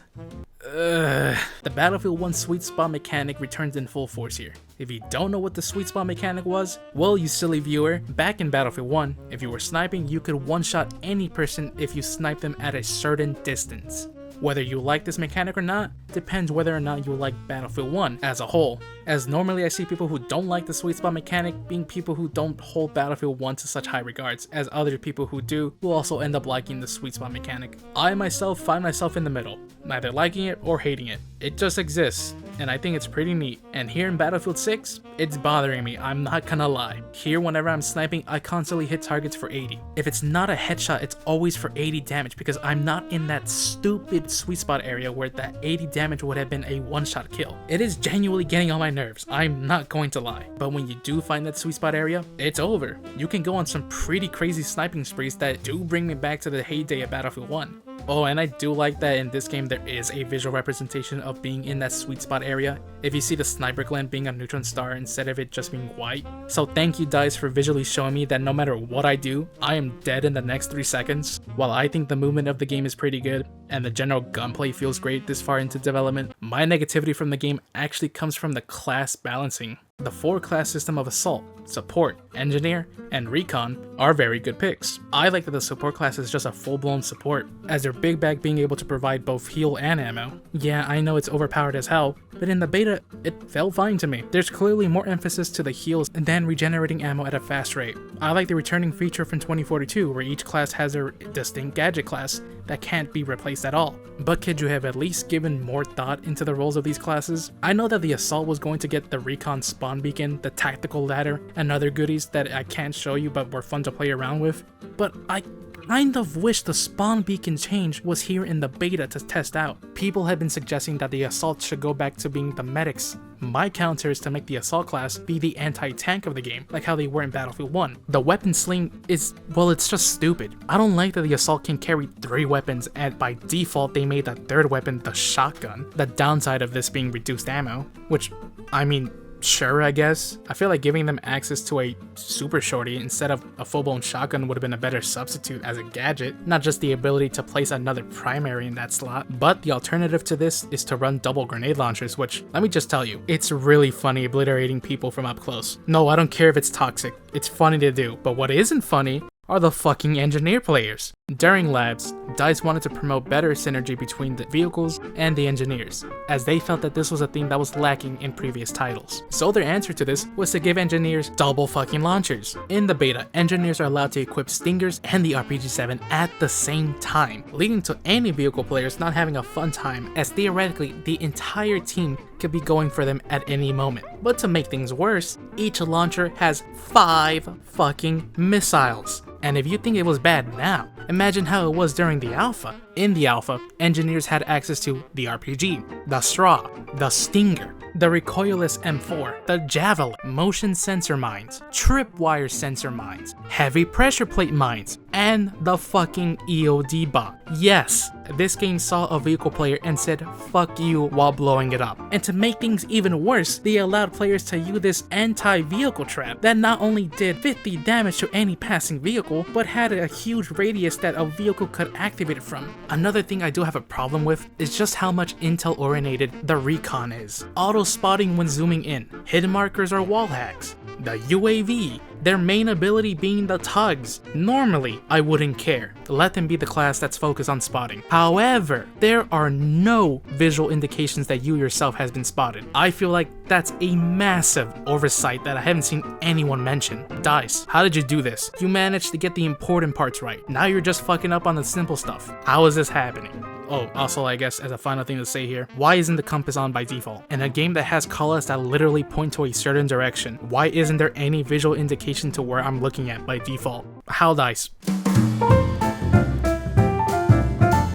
The Battlefield 1 sweet spot mechanic returns in full force here. If you don't know what the sweet spot mechanic was, well, you silly viewer, back in Battlefield 1, if you were sniping, you could one-shot any person if you sniped them at a certain distance. Whether you like this mechanic or not, depends whether or not you like Battlefield 1 as a whole, as normally I see people who don't like the sweet spot mechanic being people who don't hold Battlefield 1 to such high regards, as other people who do will also end up liking the sweet spot mechanic. I myself find myself in the middle, neither liking it or hating it. It just exists, and I think it's pretty neat. And here in Battlefield 6, it's bothering me, I'm not gonna lie. Here, whenever I'm sniping, I constantly hit targets for 80. If it's not a headshot, it's always for 80 damage because I'm not in that stupid sweet spot area where that 80 damage would have been a one-shot kill. It is genuinely getting on my nerves, I'm not going to lie. But when you do find that sweet spot area, it's over. You can go on some pretty crazy sniping sprees that do bring me back to the heyday of Battlefield 1. Oh, and I do like that in this game there is a visual representation of being in that sweet spot area. If you see the sniper gland being a neutron star instead of it just being white. So thank you DICE for visually showing me that no matter what I do, I am dead in the next 3 seconds. While I think the movement of the game is pretty good, and the general gunplay feels great this far into development, my negativity from the game actually comes from the class balancing. The 4-class system of Assault, Support, Engineer, and Recon are very good picks. I like that the support class is just a full-blown support, as their big bag being able to provide both heal and ammo. Yeah, I know it's overpowered as hell, but in the beta, it felt fine to me. There's clearly more emphasis to the heals than regenerating ammo at a fast rate. I like the returning feature from 2042, where each class has their distinct gadget class that can't be replaced at all. But could you have at least given more thought into the roles of these classes? I know that the Assault was going to get the Recon spawn beacon, the tactical ladder, and other goodies that I can't show you but were fun to play around with, but I kind of wish the spawn beacon change was here in the beta to test out. People have been suggesting that the Assault should go back to being the medics. My counter is to make the Assault class be the anti-tank of the game, like how they were in Battlefield 1. The weapon sling is, well, it's just stupid. I don't like that the Assault can carry 3 weapons and by default they made the 3rd weapon the shotgun. The downside of this being reduced ammo, which, I mean, sure, I guess. I feel like giving them access to a super shorty instead of a full-blown shotgun would have been a better substitute as a gadget, not just the ability to place another primary in that slot. But the alternative to this is to run double grenade launchers, which, let me just tell you, it's really funny obliterating people from up close. No, I don't care if it's toxic, it's funny to do, but what isn't funny are the fucking engineer players. During labs, DICE wanted to promote better synergy between the vehicles and the engineers, as they felt that this was a thing that was lacking in previous titles. So their answer to this was to give engineers double fucking launchers. In the beta, engineers are allowed to equip Stingers and the RPG-7 at the same time, leading to any vehicle players not having a fun time, as theoretically the entire team could be going for them at any moment. But to make things worse, each launcher has 5 fucking missiles. And if you think it was bad now, imagine how it was during the alpha. In the alpha, engineers had access to the RPG, the Straw, the Stinger, the recoilless M4, the Javelin, motion sensor mines, tripwire sensor mines, heavy pressure plate mines, and the fucking EOD bot. Yes, this game saw a vehicle player and said fuck you while blowing it up. And to make things even worse, they allowed players to use this anti-vehicle trap that not only did 50 damage to any passing vehicle, but had a huge radius that a vehicle could activate it from. Another thing I do have a problem with is just how much intel oriented the Recon is. Auto spotting when zooming in, hidden markers or wall hacks, the UAV, their main ability being the tugs. Normally, I wouldn't care. Let them be the class that's focused on spotting. However, there are no visual indications that you yourself has been spotted. I feel like that's a massive oversight that I haven't seen anyone mention. DICE, how did you do this? You managed to get the important parts right. Now you're just fucking up on the simple stuff. How is this happening? Oh, also I guess as a final thing to say here, why isn't the compass on by default? In a game that has colors that literally point to a certain direction, why isn't there any visual indication to where I'm looking at by default? How DICE?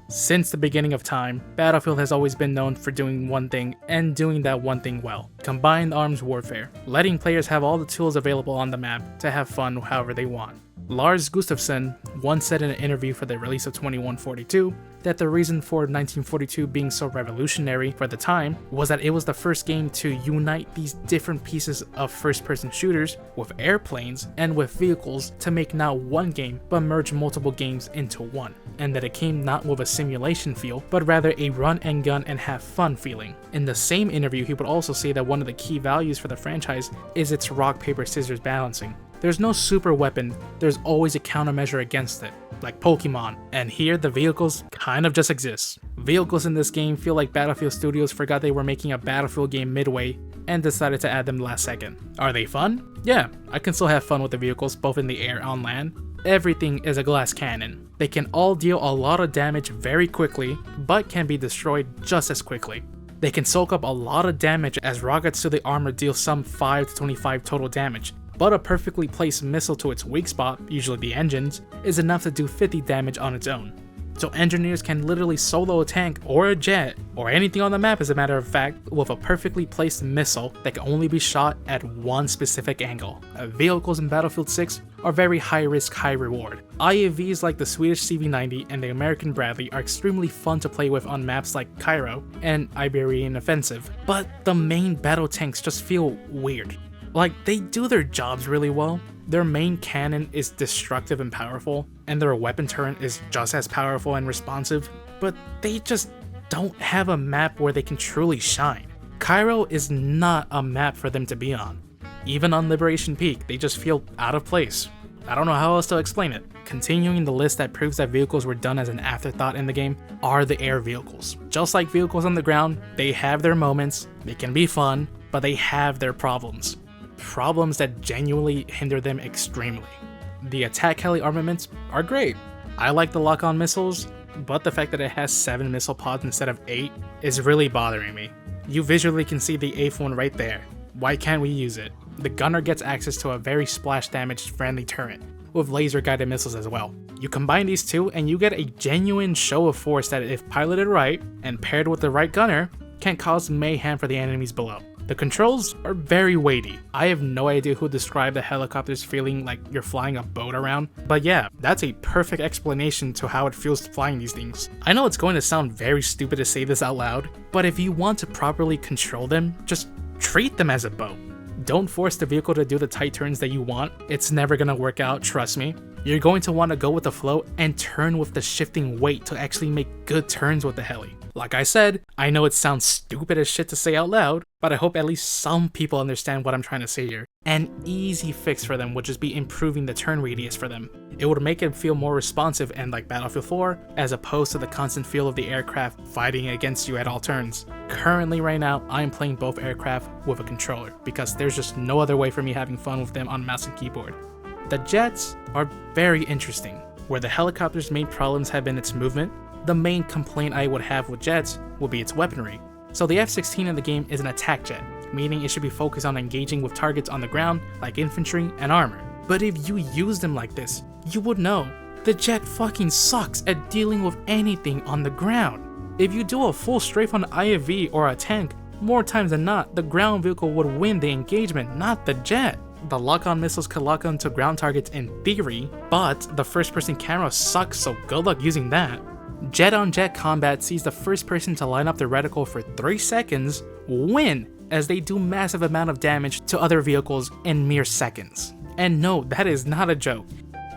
Since the beginning of time, Battlefield has always been known for doing one thing and doing that one thing well. Combined arms warfare, letting players have all the tools available on the map to have fun however they want. Lars Gustafsson once said in an interview for the release of 2142 that the reason for 1942 being so revolutionary for the time was that it was the first game to unite these different pieces of first-person shooters with airplanes and with vehicles to make not one game but merge multiple games into one, and that it came not with a simulation feel but rather a run and gun and have fun feeling. In the same interview, he would also say that one of the key values for the franchise is its rock paper scissors balancing. There's no super weapon, there's always a countermeasure against it, like Pokemon, and here the vehicles kind of just exist. Vehicles in this game feel like Battlefield Studios forgot they were making a Battlefield game midway and decided to add them last second. Are they fun? Yeah, I can still have fun with the vehicles both in the air and on land. Everything is a glass cannon. They can all deal a lot of damage very quickly, but can be destroyed just as quickly. They can soak up a lot of damage as rockets to the armor deal some 5 to 25 total damage, but a perfectly placed missile to its weak spot, usually the engines, is enough to do 50 damage on its own. So engineers can literally solo a tank or a jet, or anything on the map as a matter of fact, with a perfectly placed missile that can only be shot at one specific angle. Vehicles in Battlefield 6 are very high risk, high reward. IAVs like the Swedish CV-90 and the American Bradley are extremely fun to play with on maps like Cairo and Iberian Offensive, but the main battle tanks just feel weird. Like, they do their jobs really well. Their main cannon is destructive and powerful, and their weapon turret is just as powerful and responsive, but they just don't have a map where they can truly shine. Cairo is not a map for them to be on. Even on Liberation Peak, they just feel out of place. I don't know how else to explain it. Continuing the list that proves that vehicles were done as an afterthought in the game are the air vehicles. Just like vehicles on the ground, they have their moments, they can be fun, but they have their problems. Problems that genuinely hinder them extremely. The attack heli armaments are great. I like the lock-on missiles, but the fact that it has 7 missile pods instead of 8 is really bothering me. You visually can see the 8th one right there. Why can't we use it? The gunner gets access to a very splash damage friendly turret, with laser guided missiles as well. You combine these two and you get a genuine show of force that, if piloted right and paired with the right gunner, can cause mayhem for the enemies below. The controls are very weighty. I have no idea who described the helicopters feeling like you're flying a boat around, but yeah, that's a perfect explanation to how it feels flying these things. I know it's going to sound very stupid to say this out loud, but if you want to properly control them, just treat them as a boat. Don't force the vehicle to do the tight turns that you want. It's never gonna work out, trust me. You're going to want to go with the flow and turn with the shifting weight to actually make good turns with the heli. Like I said, I know it sounds stupid as shit to say out loud, but I hope at least some people understand what I'm trying to say here. An easy fix for them would just be improving the turn radius for them. It would make it feel more responsive and like Battlefield 4, as opposed to the constant feel of the aircraft fighting against you at all turns. Currently right now, I am playing both aircraft with a controller, because there's just no other way for me having fun with them on mouse and keyboard. The jets are very interesting. Where the helicopter's main problems have been its movement, the main complaint I would have with jets would be its weaponry. So the F-16 in the game is an attack jet, meaning it should be focused on engaging with targets on the ground like infantry and armor. But if you use them like this, you would know the jet fucking sucks at dealing with anything on the ground. If you do a full strafe on IFV or a tank, more times than not, the ground vehicle would win the engagement, not the jet. The lock-on missiles could lock onto ground targets in theory, but the first-person camera sucks, so good luck using that. Jet-on-jet combat sees the first person to line up their reticle for 3 seconds win, as they do massive amount of damage to other vehicles in mere seconds. And no, that is not a joke.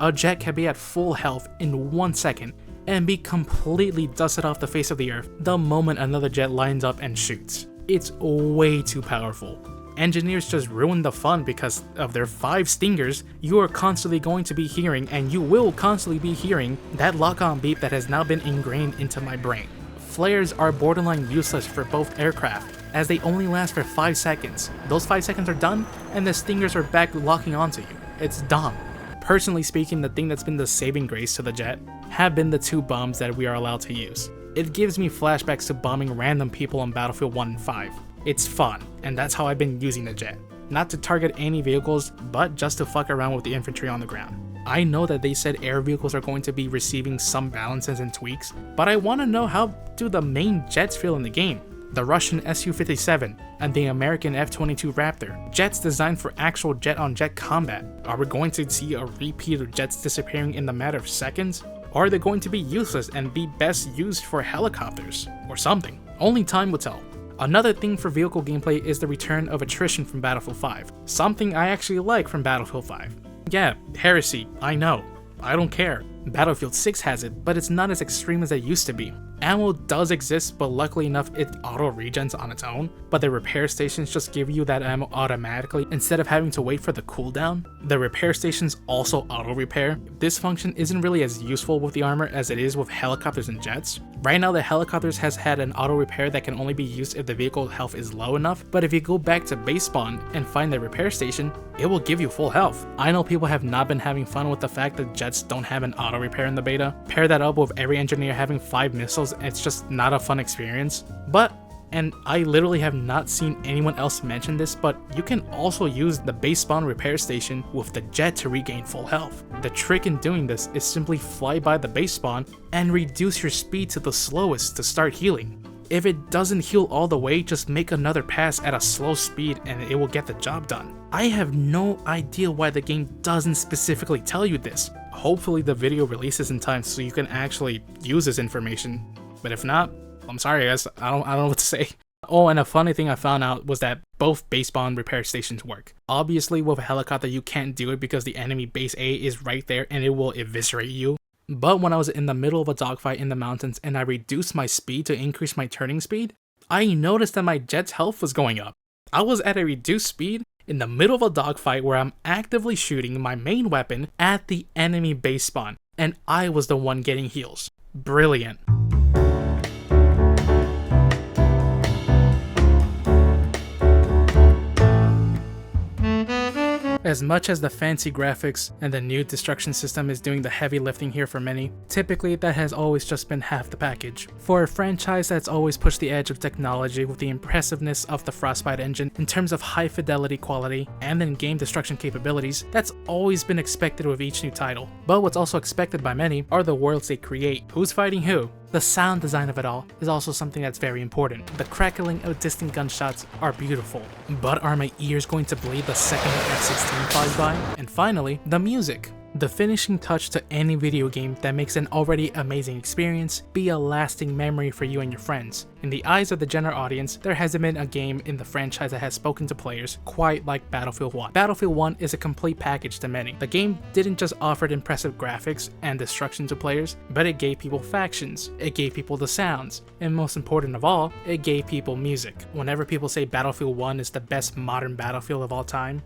A jet can be at full health in 1 second and be completely dusted off the face of the earth the moment another jet lines up and shoots. It's way too powerful. Engineers just ruin the fun because of their 5 stingers. You are constantly going to be hearing, and you will constantly be hearing, that lock-on beep that has now been ingrained into my brain. Flares are borderline useless for both aircraft, as they only last for 5 seconds. Those 5 seconds are done, and the stingers are back locking onto you. It's dumb. Personally speaking, the thing that's been the saving grace to the jet have been the 2 bombs that we are allowed to use. It gives me flashbacks to bombing random people on Battlefield 1 and 5. It's fun, and that's how I've been using the jet. Not to target any vehicles, but just to fuck around with the infantry on the ground. I know that they said air vehicles are going to be receiving some balances and tweaks, but I want to know how do the main jets feel in the game. The Russian Su-57 and the American F-22 Raptor, jets designed for actual jet-on-jet combat. Are we going to see a repeat of jets disappearing in the matter of seconds? Or are they going to be useless and be best used for helicopters? Or something? Only time will tell. Another thing for vehicle gameplay is the return of attrition from Battlefield 5, something I actually like from Battlefield 5. Yeah, heresy, I know, I don't care. Battlefield 6 has it, but it's not as extreme as it used to be. Ammo does exist, but luckily enough it auto-regens on its own, but the repair stations just give you that ammo automatically instead of having to wait for the cooldown. The repair stations also auto-repair. This function isn't really as useful with the armor as it is with helicopters and jets. Right now the helicopters has had an auto-repair that can only be used if the vehicle health is low enough, but if you go back to base spawn and find the repair station, it will give you full health. I know people have not been having fun with the fact that jets don't have an auto-repair in the beta. Pair that up with every engineer having 5 missiles, it's just not a fun experience. But And I literally have not seen anyone else mention this, but you can also use the base spawn repair station with the jet to regain full health. The trick in doing this is simply fly by the base spawn and reduce your speed to the slowest to start healing. If it doesn't heal all the way, just make another pass at a slow speed and it will get the job done. I have no idea why the game doesn't specifically tell you this. Hopefully the video releases in time so you can actually use this information. But if not, I'm sorry guys, I don't know what to say. Oh, and a funny thing I found out was that both base spawn repair stations work. Obviously with a helicopter you can't do it because the enemy base A is right there and it will eviscerate you. But when I was in the middle of a dogfight in the mountains and I reduced my speed to increase my turning speed, I noticed that my jet's health was going up. I was at a reduced speed in the middle of a dogfight where I'm actively shooting my main weapon at the enemy base spawn, and I was the one getting heals. Brilliant. As much as the fancy graphics and the new destruction system is doing the heavy lifting here for many, typically that has always just been half the package. For a franchise that's always pushed the edge of technology with the impressiveness of the Frostbite engine in terms of high fidelity quality and then game destruction capabilities, that's always been expected with each new title. But what's also expected by many are the worlds they create. Who's fighting who? The sound design of it all is also something that's very important. The crackling of distant gunshots are beautiful, but are my ears going to bleed the second the F-16 flies by? And finally, the music. The finishing touch to any video game that makes an already amazing experience be a lasting memory for you and your friends. In the eyes of the general audience, there hasn't been a game in the franchise that has spoken to players quite like Battlefield 1. Battlefield 1 is a complete package to many. The game didn't just offer impressive graphics and destruction to players, but it gave people factions, it gave people the sounds, and most important of all, it gave people music. Whenever people say Battlefield 1 is the best modern Battlefield of all time,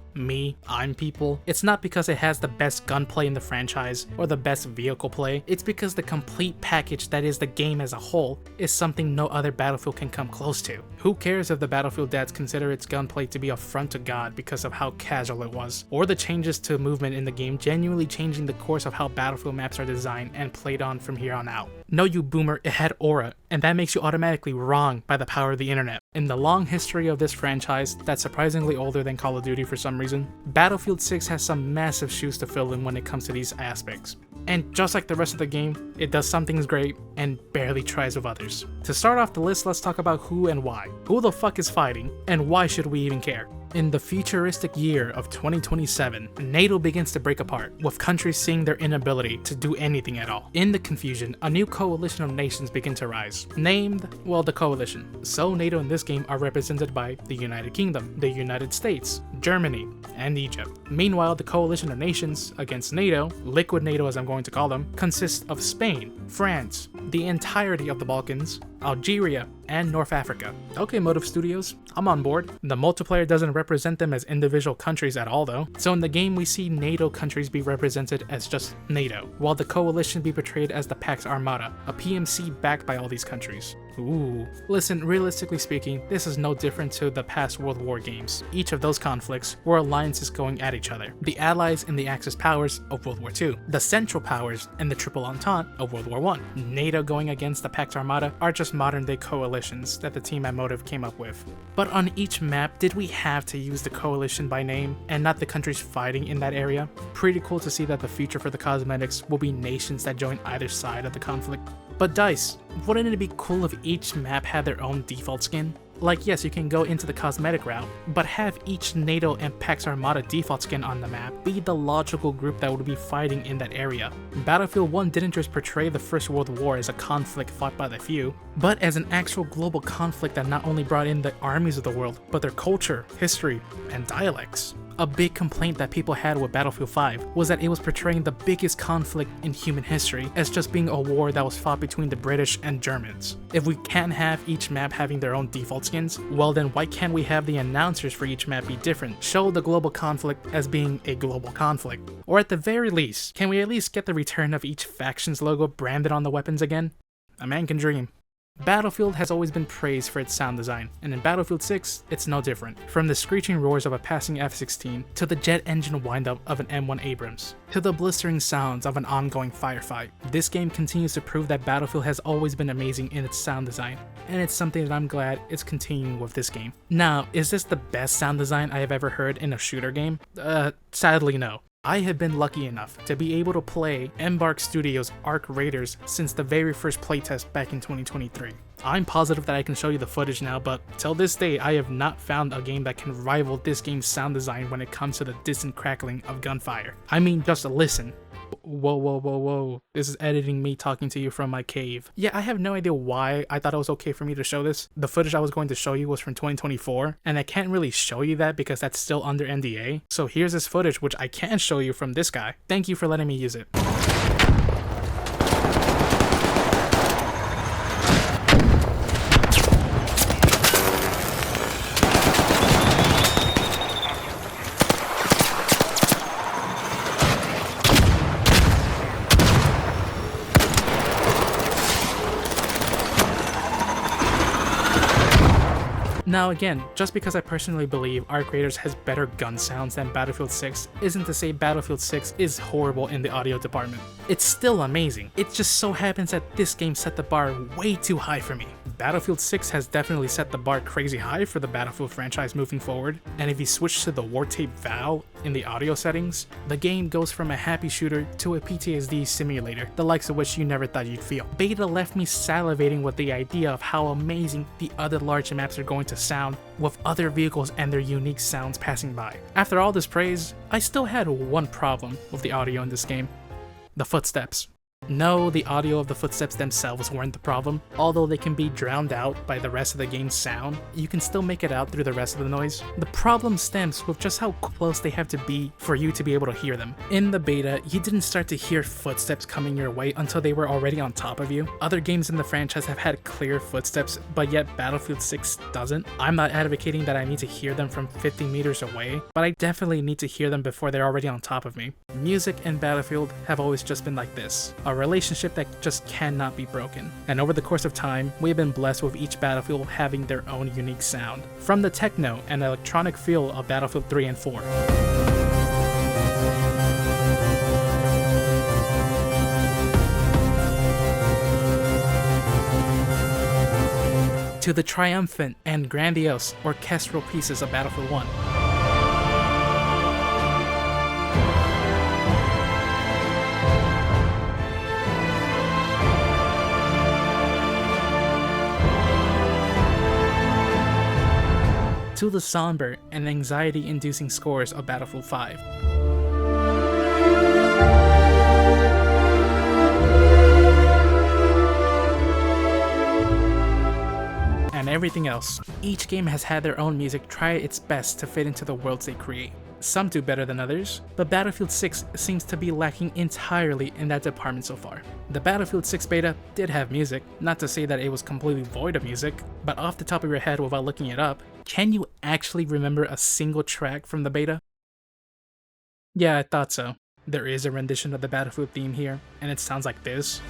I'm people, it's not because it has the best gunplay in the franchise or the best vehicle play, it's because the complete package that is the game as a whole is something no other Battlefield can come close to. Who cares if the Battlefield dads consider its gunplay to be a affront to God because of how casual it was, or the changes to movement in the game genuinely changing the course of how Battlefield maps are designed and played on from here on out. No, you boomer, it had aura, and that makes you automatically wrong by the power of the internet. In the long history of this franchise, that's surprisingly older than Call of Duty for some reason, Battlefield 6 has some massive shoes to fill in when it comes to these aspects. And just like the rest of the game, it does some things great and barely tries with others. To start off the list, let's talk about who and why. Who the fuck is fighting, and why should we even care? In the futuristic year of 2027, NATO begins to break apart, with countries seeing their inability to do anything at all. In the confusion, a new coalition of nations begin to rise, named, well, the Coalition. So NATO in this game are represented by the United Kingdom, the United States, Germany, and Egypt. Meanwhile, the coalition of nations against NATO, Liquid NATO as I'm going to call them, consists of Spain, France, the entirety of the Balkans, Algeria, and North Africa. Okay, Motive Studios, I'm on board. The multiplayer doesn't represent them as individual countries at all though. So in the game we see NATO countries be represented as just NATO, while the coalition be portrayed as the Pax Armada, a PMC backed by all these countries. Ooh. Listen, realistically speaking, this is no different to the past World War games. Each of those conflicts were alliances going at each other. The Allies and the Axis powers of World War II, the Central Powers and the Triple Entente of World War I. NATO going against the Pax Armada are just modern day coalitions that the team at Motive came up with. But on each map, did we have to use the coalition by name and not the countries fighting in that area? Pretty cool to see that the future for the cosmetics will be nations that join either side of the conflict. But DICE, wouldn't it be cool if each map had their own default skin? Like yes, you can go into the cosmetic route, but have each NATO and Pax Armada default skin on the map be the logical group that would be fighting in that area. Battlefield 1 didn't just portray the First World War as a conflict fought by the few, but as an actual global conflict that not only brought in the armies of the world, but their culture, history, and dialects. A big complaint that people had with Battlefield 5 was that it was portraying the biggest conflict in human history as just being a war that was fought between the British and Germans. If we can't have each map having their own default skins, well then why can't we have the announcers for each map be different? Show the global conflict as being a global conflict. Or at the very least, can we at least get the return of each faction's logo branded on the weapons again? A man can dream. Battlefield has always been praised for its sound design, and in Battlefield 6, it's no different. From the screeching roars of a passing F-16, to the jet engine windup of an M1 Abrams, to the blistering sounds of an ongoing firefight, this game continues to prove that Battlefield has always been amazing in its sound design, and it's something that I'm glad it's continuing with this game. Now, is this the best sound design I have ever heard in a shooter game? Sadly no. I have been lucky enough to be able to play Embark Studios' Arc Raiders since the very first playtest back in 2023. I'm positive that I can show you the footage now, but till this day I have not found a game that can rival this game's sound design when it comes to the distant crackling of gunfire. I mean, just listen. Whoa. This is editing me talking to you from my cave. Yeah, I have no idea why I thought it was okay for me to show this. The footage I was going to show you was from 2024, and I can't really show you that because that's still under NDA. So here's this footage which I can show you from this guy. Thank you for letting me use it. Now again, just because I personally believe Arc Raiders has better gun sounds than Battlefield 6 isn't to say Battlefield 6 is horrible in the audio department. It's still amazing. It just so happens that this game set the bar way too high for me. Battlefield 6 has definitely set the bar crazy high for the Battlefield franchise moving forward, and if you switch to the War Tape Val in the audio settings, the game goes from a happy shooter to a PTSD simulator, the likes of which you never thought you'd feel. Beta left me salivating with the idea of how amazing the other large maps are going to sound with other vehicles and their unique sounds passing by. After all this praise, I still had one problem with the audio in this game: the footsteps. No, the audio of the footsteps themselves weren't the problem. Although they can be drowned out by the rest of the game's sound, you can still make it out through the rest of the noise. The problem stems with just how close they have to be for you to be able to hear them. In the beta, you didn't start to hear footsteps coming your way until they were already on top of you. Other games in the franchise have had clear footsteps, but yet Battlefield 6 doesn't. I'm not advocating that I need to hear them from 50 meters away, but I definitely need to hear them before they're already on top of me. Music and Battlefield have always just been like this. A relationship that just cannot be broken. And over the course of time, we've been blessed with each Battlefield having their own unique sound, from the techno and electronic feel of Battlefield 3 and 4. To the triumphant and grandiose orchestral pieces of Battlefield 1. To the somber and anxiety-inducing scores of Battlefield 5. And everything else. Each game has had their own music try its best to fit into the worlds they create. Some do better than others, but Battlefield 6 seems to be lacking entirely in that department so far. The Battlefield 6 beta did have music, not to say that it was completely void of music, but off the top of your head without looking it up, can you actually remember a single track from the beta? Yeah, I thought so. There is a rendition of the Battlefield theme here, and it sounds like this.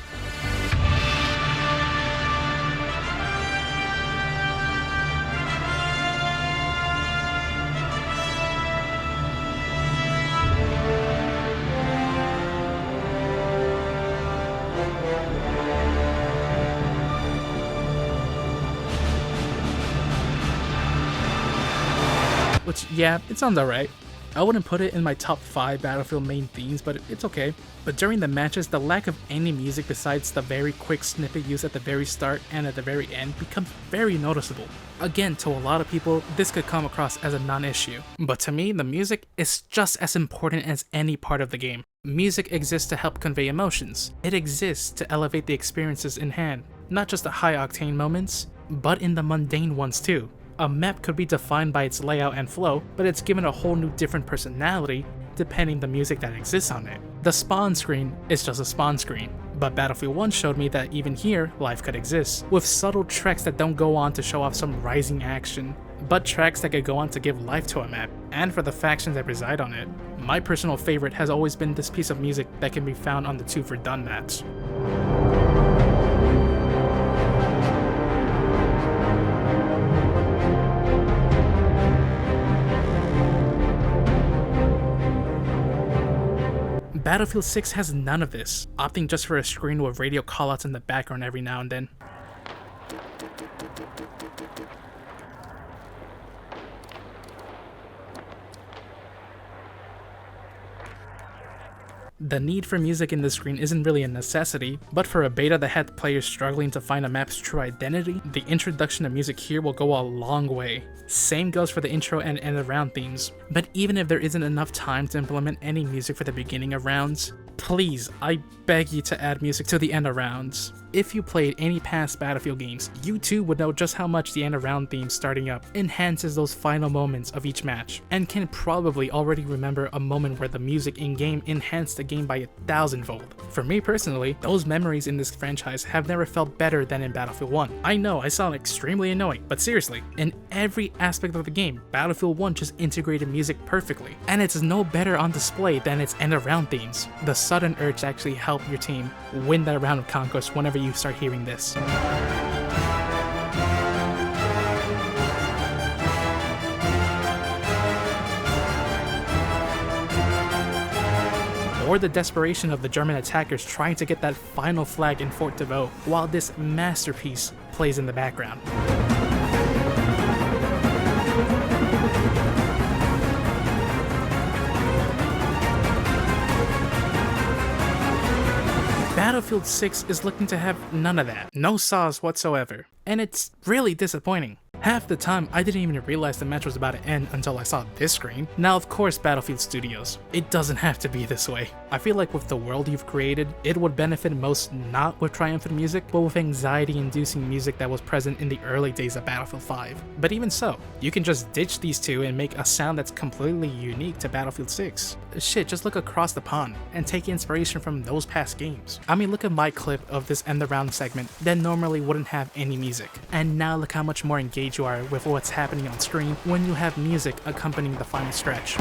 Which, yeah, it sounds alright. I wouldn't put it in my top 5 Battlefield main themes, but it's okay. But during the matches, the lack of any music besides the very quick snippet used at the very start and at the very end becomes very noticeable. Again, to a lot of people, this could come across as a non-issue. But to me, the music is just as important as any part of the game. Music exists to help convey emotions. It exists to elevate the experiences in hand, not just the high-octane moments, but in the mundane ones too. A map could be defined by its layout and flow, but it's given a whole new different personality depending the music that exists on it. The spawn screen is just a spawn screen, but Battlefield 1 showed me that even here, life could exist, with subtle tracks that don't go on to show off some rising action, but tracks that could go on to give life to a map, and for the factions that reside on it. My personal favorite has always been this piece of music that can be found on the 2 for Done maps. Battlefield 6 has none of this, opting just for a screen with radio callouts in the background every now and then. The need for music in this screen isn't really a necessity, but for a beta that had players struggling to find a map's true identity, the introduction of music here will go a long way. Same goes for the intro and end of round themes, but even if there isn't enough time to implement any music for the beginning of rounds, please, I beg you to add music to the end of rounds. If you played any past Battlefield games, you too would know just how much the end of round theme starting up enhances those final moments of each match, and can probably already remember a moment where the music in-game enhanced the game by 1,000-fold. For me personally, those memories in this franchise have never felt better than in Battlefield 1. I know I sound extremely annoying, but seriously, in every aspect of the game, Battlefield 1 just integrated music perfectly, and it's no better on display than its end of round themes. The sudden urge to actually help your team win that round of conquest whenever you start hearing this. Or the desperation of the German attackers trying to get that final flag in Fort de Vaux while this masterpiece plays in the background. Battlefield 6 is looking to have none of that, no saws whatsoever, and it's really disappointing. Half the time, I didn't even realize the match was about to end until I saw this screen. Now, of course, Battlefield Studios, it doesn't have to be this way. I feel like with the world you've created, it would benefit most not with triumphant music, but with anxiety-inducing music that was present in the early days of Battlefield 5. But even so, you can just ditch these two and make a sound that's completely unique to Battlefield 6. Shit, just look across the pond and take inspiration from those past games. I mean, look at my clip of this end the round segment that normally wouldn't have any music. And now look how much more engaged you are with what's happening on screen when you have music accompanying the final stretch.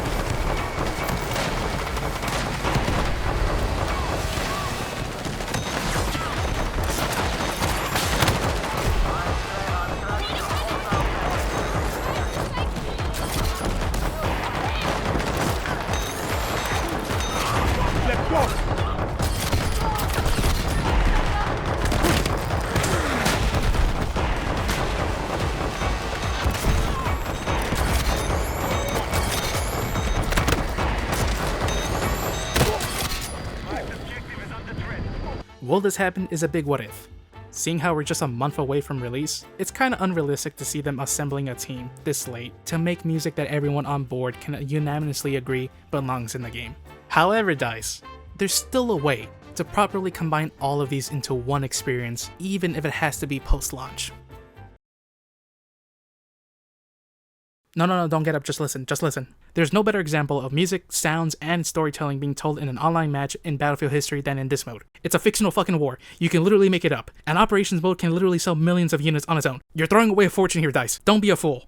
Will this happen is a big what if. Seeing how we're just a month away from release, it's kinda unrealistic to see them assembling a team this late to make music that everyone on board can unanimously agree belongs in the game. However, DICE, there's still a way to properly combine all of these into one experience, even if it has to be post-launch. No, don't get up, just listen. There's no better example of music, sounds, and storytelling being told in an online match in Battlefield history than in this mode. It's a fictional fucking war. You can literally make it up. An operations mode can literally sell millions of units on its own. You're throwing away a fortune here, DICE. Don't be a fool.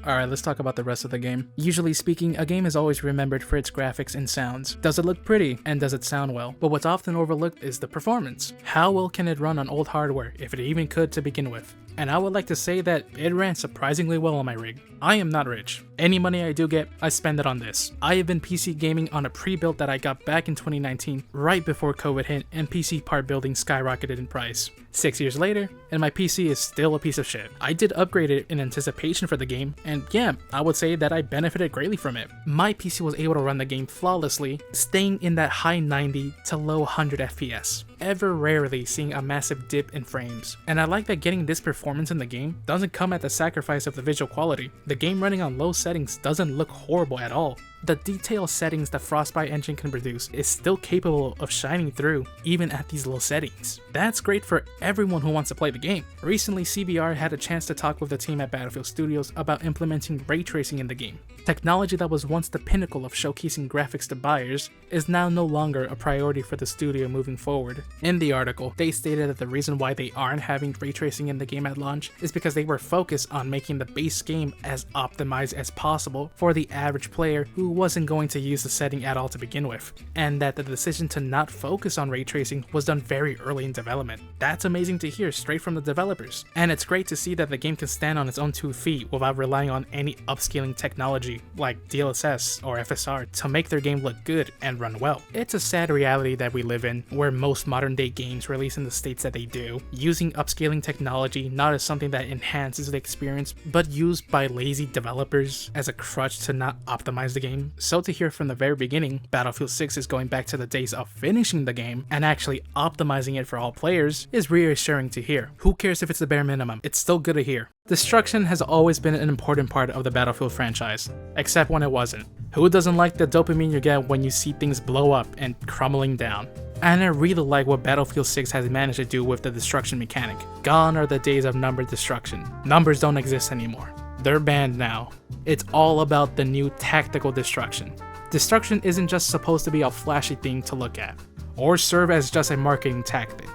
Alright, let's talk about the rest of the game. Usually speaking, a game is always remembered for its graphics and sounds. Does it look pretty? And does it sound well? But what's often overlooked is the performance. How well can it run on old hardware, if it even could to begin with? And I would like to say that it ran surprisingly well on my rig. I am not rich. Any money I do get, I spend it on this. I have been PC gaming on a pre-built that I got back in 2019, right before COVID hit and PC part building skyrocketed in price. 6 years later, and my PC is still a piece of shit. I did upgrade it in anticipation for the game, and yeah, I would say that I benefited greatly from it. My PC was able to run the game flawlessly, staying in that high 90 to low 100 FPS, ever rarely seeing a massive dip in frames. And I like that getting this performance in the game doesn't come at the sacrifice of the visual quality. The game running on low settings doesn't look horrible at all. The detailed settings the Frostbite engine can produce is still capable of shining through even at these low settings. That's great for everyone who wants to play the game. Recently, CBR had a chance to talk with the team at Battlefield Studios about implementing ray tracing in the game. Technology that was once the pinnacle of showcasing graphics to buyers is now no longer a priority for the studio moving forward. In the article, they stated that the reason why they aren't having ray tracing in the game at launch is because they were focused on making the base game as optimized as possible for the average player who wasn't going to use the setting at all to begin with, and that the decision to not focus on ray tracing was done very early in development. That's amazing to hear straight from the developers, and it's great to see that the game can stand on its own 2 feet without relying on any upscaling technology like DLSS or FSR to make their game look good and run well. It's a sad reality that we live in, where most modern day games release in the states that they do, using upscaling technology not as something that enhances the experience, but used by lazy developers as a crutch to not optimize the game. So to hear from the very beginning, Battlefield 6 is going back to the days of finishing the game and actually optimizing it for all players is reassuring to hear. Who cares if it's the bare minimum? It's still good to hear. Destruction has always been an important part of the Battlefield franchise, except when it wasn't. Who doesn't like the dopamine you get when you see things blow up and crumbling down? And I really like what Battlefield 6 has managed to do with the destruction mechanic. Gone are the days of numbered destruction. Numbers don't exist anymore. They're banned now. It's all about the new tactical destruction. Destruction isn't just supposed to be a flashy thing to look at, or serve as just a marketing tactic.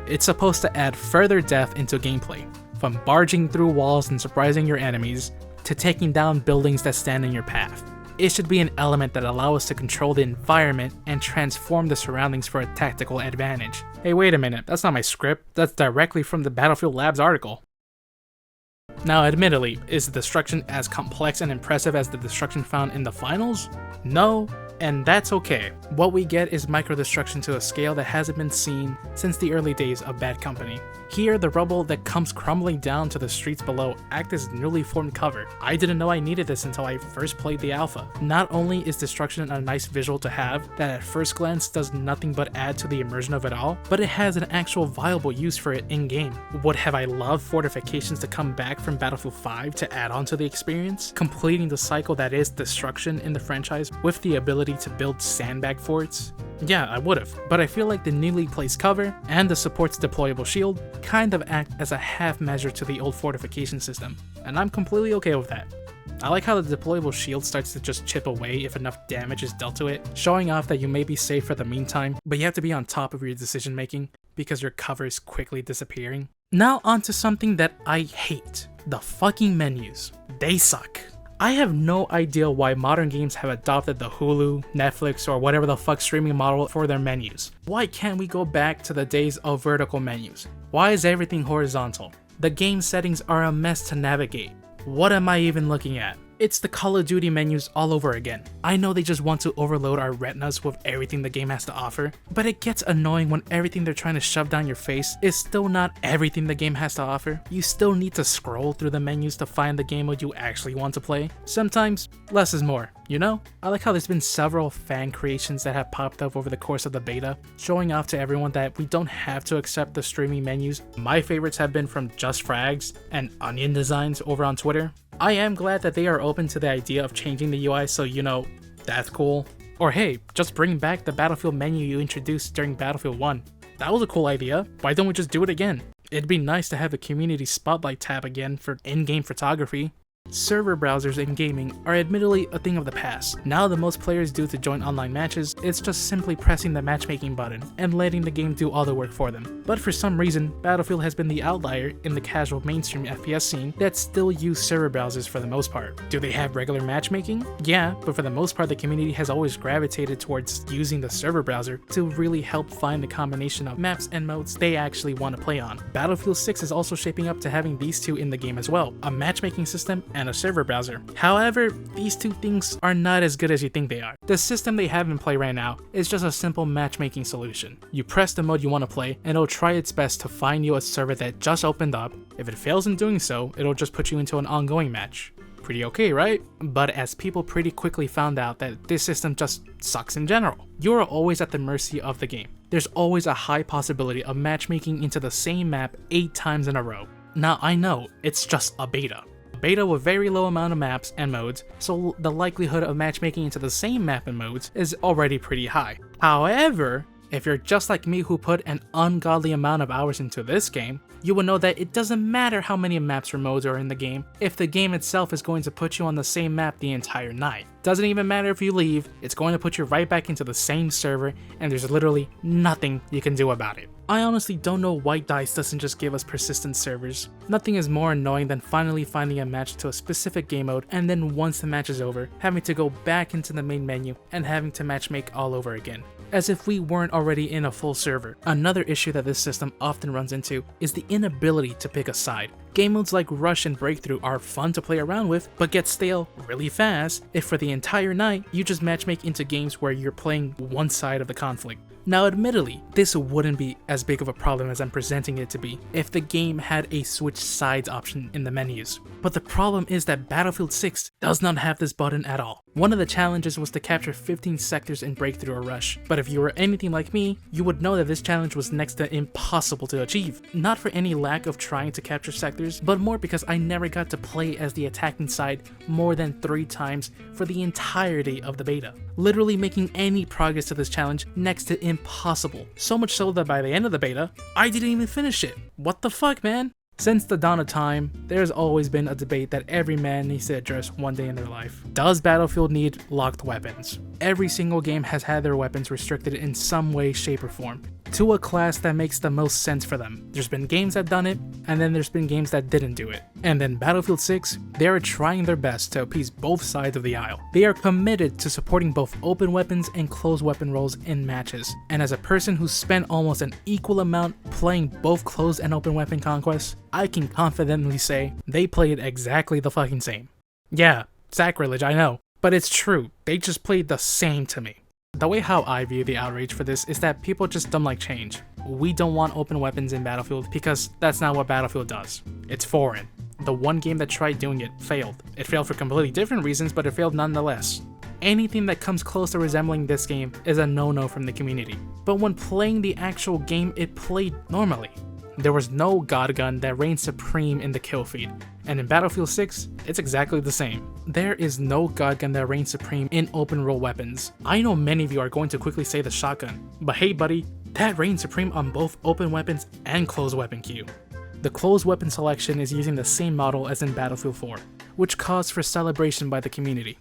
It's supposed to add further depth into gameplay, from barging through walls and surprising your enemies, to taking down buildings that stand in your path. It should be an element that allows us to control the environment and transform the surroundings for a tactical advantage. Hey, wait a minute, that's not my script, that's directly from the Battlefield Labs article. Now admittedly, is the destruction as complex and impressive as the destruction found in the finals? No, and that's okay. What we get is micro-destruction to a scale that hasn't been seen since the early days of Bad Company. Here, the rubble that comes crumbling down to the streets below act as newly formed cover. I didn't know I needed this until I first played the alpha. Not only is destruction a nice visual to have that at first glance does nothing but add to the immersion of it all, but it has an actual viable use for it in-game. Would have I loved fortifications to come back from Battlefield 5 to add on to the experience, completing the cycle that is destruction in the franchise with the ability to build sandbag forts? Yeah, I would've, but I feel like the newly placed cover and the support's deployable shield kind of act as a half measure to the old fortification system, and I'm completely okay with that. I like how the deployable shield starts to just chip away if enough damage is dealt to it, showing off that you may be safe for the meantime, but you have to be on top of your decision making because your cover is quickly disappearing. Now onto something that I hate, the fucking menus. They suck. I have no idea why modern games have adopted the Hulu, Netflix, or whatever the fuck streaming model for their menus. Why can't we go back to the days of vertical menus? Why is everything horizontal? The game settings are a mess to navigate. What am I even looking at? It's the Call of Duty menus all over again. I know they just want to overload our retinas with everything the game has to offer, but it gets annoying when everything they're trying to shove down your face is still not everything the game has to offer. You still need to scroll through the menus to find the game mode you actually want to play. Sometimes, less is more, you know? I like how there's been several fan creations that have popped up over the course of the beta, showing off to everyone that we don't have to accept the streaming menus. My favorites have been from Just Frags and Onion Designs over on Twitter. I am glad that they are open to the idea of changing the UI, so you know, that's cool. Or hey, just bring back the Battlefield menu you introduced during Battlefield 1. That was a cool idea, why don't we just do it again? It'd be nice to have a community spotlight tab again for in-game photography. Server browsers in gaming are admittedly a thing of the past. Now the most players do to join online matches, it's just simply pressing the matchmaking button and letting the game do all the work for them. But for some reason, Battlefield has been the outlier in the casual mainstream FPS scene that still use server browsers for the most part. Do they have regular matchmaking? Yeah, but for the most part the community has always gravitated towards using the server browser to really help find the combination of maps and modes they actually want to play on. Battlefield 6 is also shaping up to having these two in the game as well, a matchmaking system and a server browser. However, these two things are not as good as you think they are. The system they have in play right now is just a simple matchmaking solution. You press the mode you want to play and it'll try its best to find you a server that just opened up. If it fails in doing so, it'll just put you into an ongoing match. Pretty okay, right? But as people pretty quickly found out that this system just sucks in general. You are always at the mercy of the game. There's always a high possibility of matchmaking into the same map 8 times in a row. Now I know, it's just a beta. Beta with very low amount of maps and modes, so the likelihood of matchmaking into the same map and modes is already pretty high. However, if you're just like me who put an ungodly amount of hours into this game, you will know that it doesn't matter how many maps or modes are in the game if the game itself is going to put you on the same map the entire night. Doesn't even matter if you leave, it's going to put you right back into the same server, and there's literally nothing you can do about it. I honestly don't know why DICE doesn't just give us persistent servers. Nothing is more annoying than finally finding a match to a specific game mode, and then once the match is over, having to go back into the main menu and having to matchmake all over again, as if we weren't already in a full server. Another issue that this system often runs into is the inability to pick a side. Game modes like Rush and Breakthrough are fun to play around with, but get stale really fast if for the entire night you just matchmake into games where you're playing one side of the conflict. Now admittedly, this wouldn't be as big of a problem as I'm presenting it to be if the game had a switch sides option in the menus. But the problem is that Battlefield 6 does not have this button at all. One of the challenges was to capture 15 sectors in Breakthrough or Rush, but if you were anything like me, you would know that this challenge was next to impossible to achieve. Not for any lack of trying to capture sectors, but more because I never got to play as the attacking side more than 3 times for the entirety of the beta, literally making any progress to this challenge next to impossible. So much so that by the end of the beta, I didn't even finish it. What the fuck, man? Since the dawn of time, there's always been a debate that every man needs to address one day in their life. Does Battlefield need locked weapons? Every single game has had their weapons restricted in some way, shape, or form, to a class that makes the most sense for them. There's been games that done it, and then there's been games that didn't do it. And then Battlefield 6, they are trying their best to appease both sides of the aisle. They are committed to supporting both open weapons and closed weapon roles in matches. And as a person who's spent almost an equal amount playing both closed and open weapon conquests, I can confidently say they played exactly the fucking same. Yeah, sacrilege, I know, but it's true, they just played the same to me. The way how I view the outrage for this is that people just don't like change. We don't want open weapons in Battlefield because that's not what Battlefield does. It's foreign. The one game that tried doing it failed. It failed for completely different reasons, but it failed nonetheless. Anything that comes close to resembling this game is a no-no from the community. But when playing the actual game, it played normally. There was no god gun that reigned supreme in the kill feed, and in Battlefield 6, it's exactly the same. There is no god gun that reigns supreme in open role weapons. I know many of you are going to quickly say the shotgun, but hey buddy, that reigns supreme on both open weapons and closed weapon queue. The closed weapon selection is using the same model as in Battlefield 4, which caused for celebration by the community.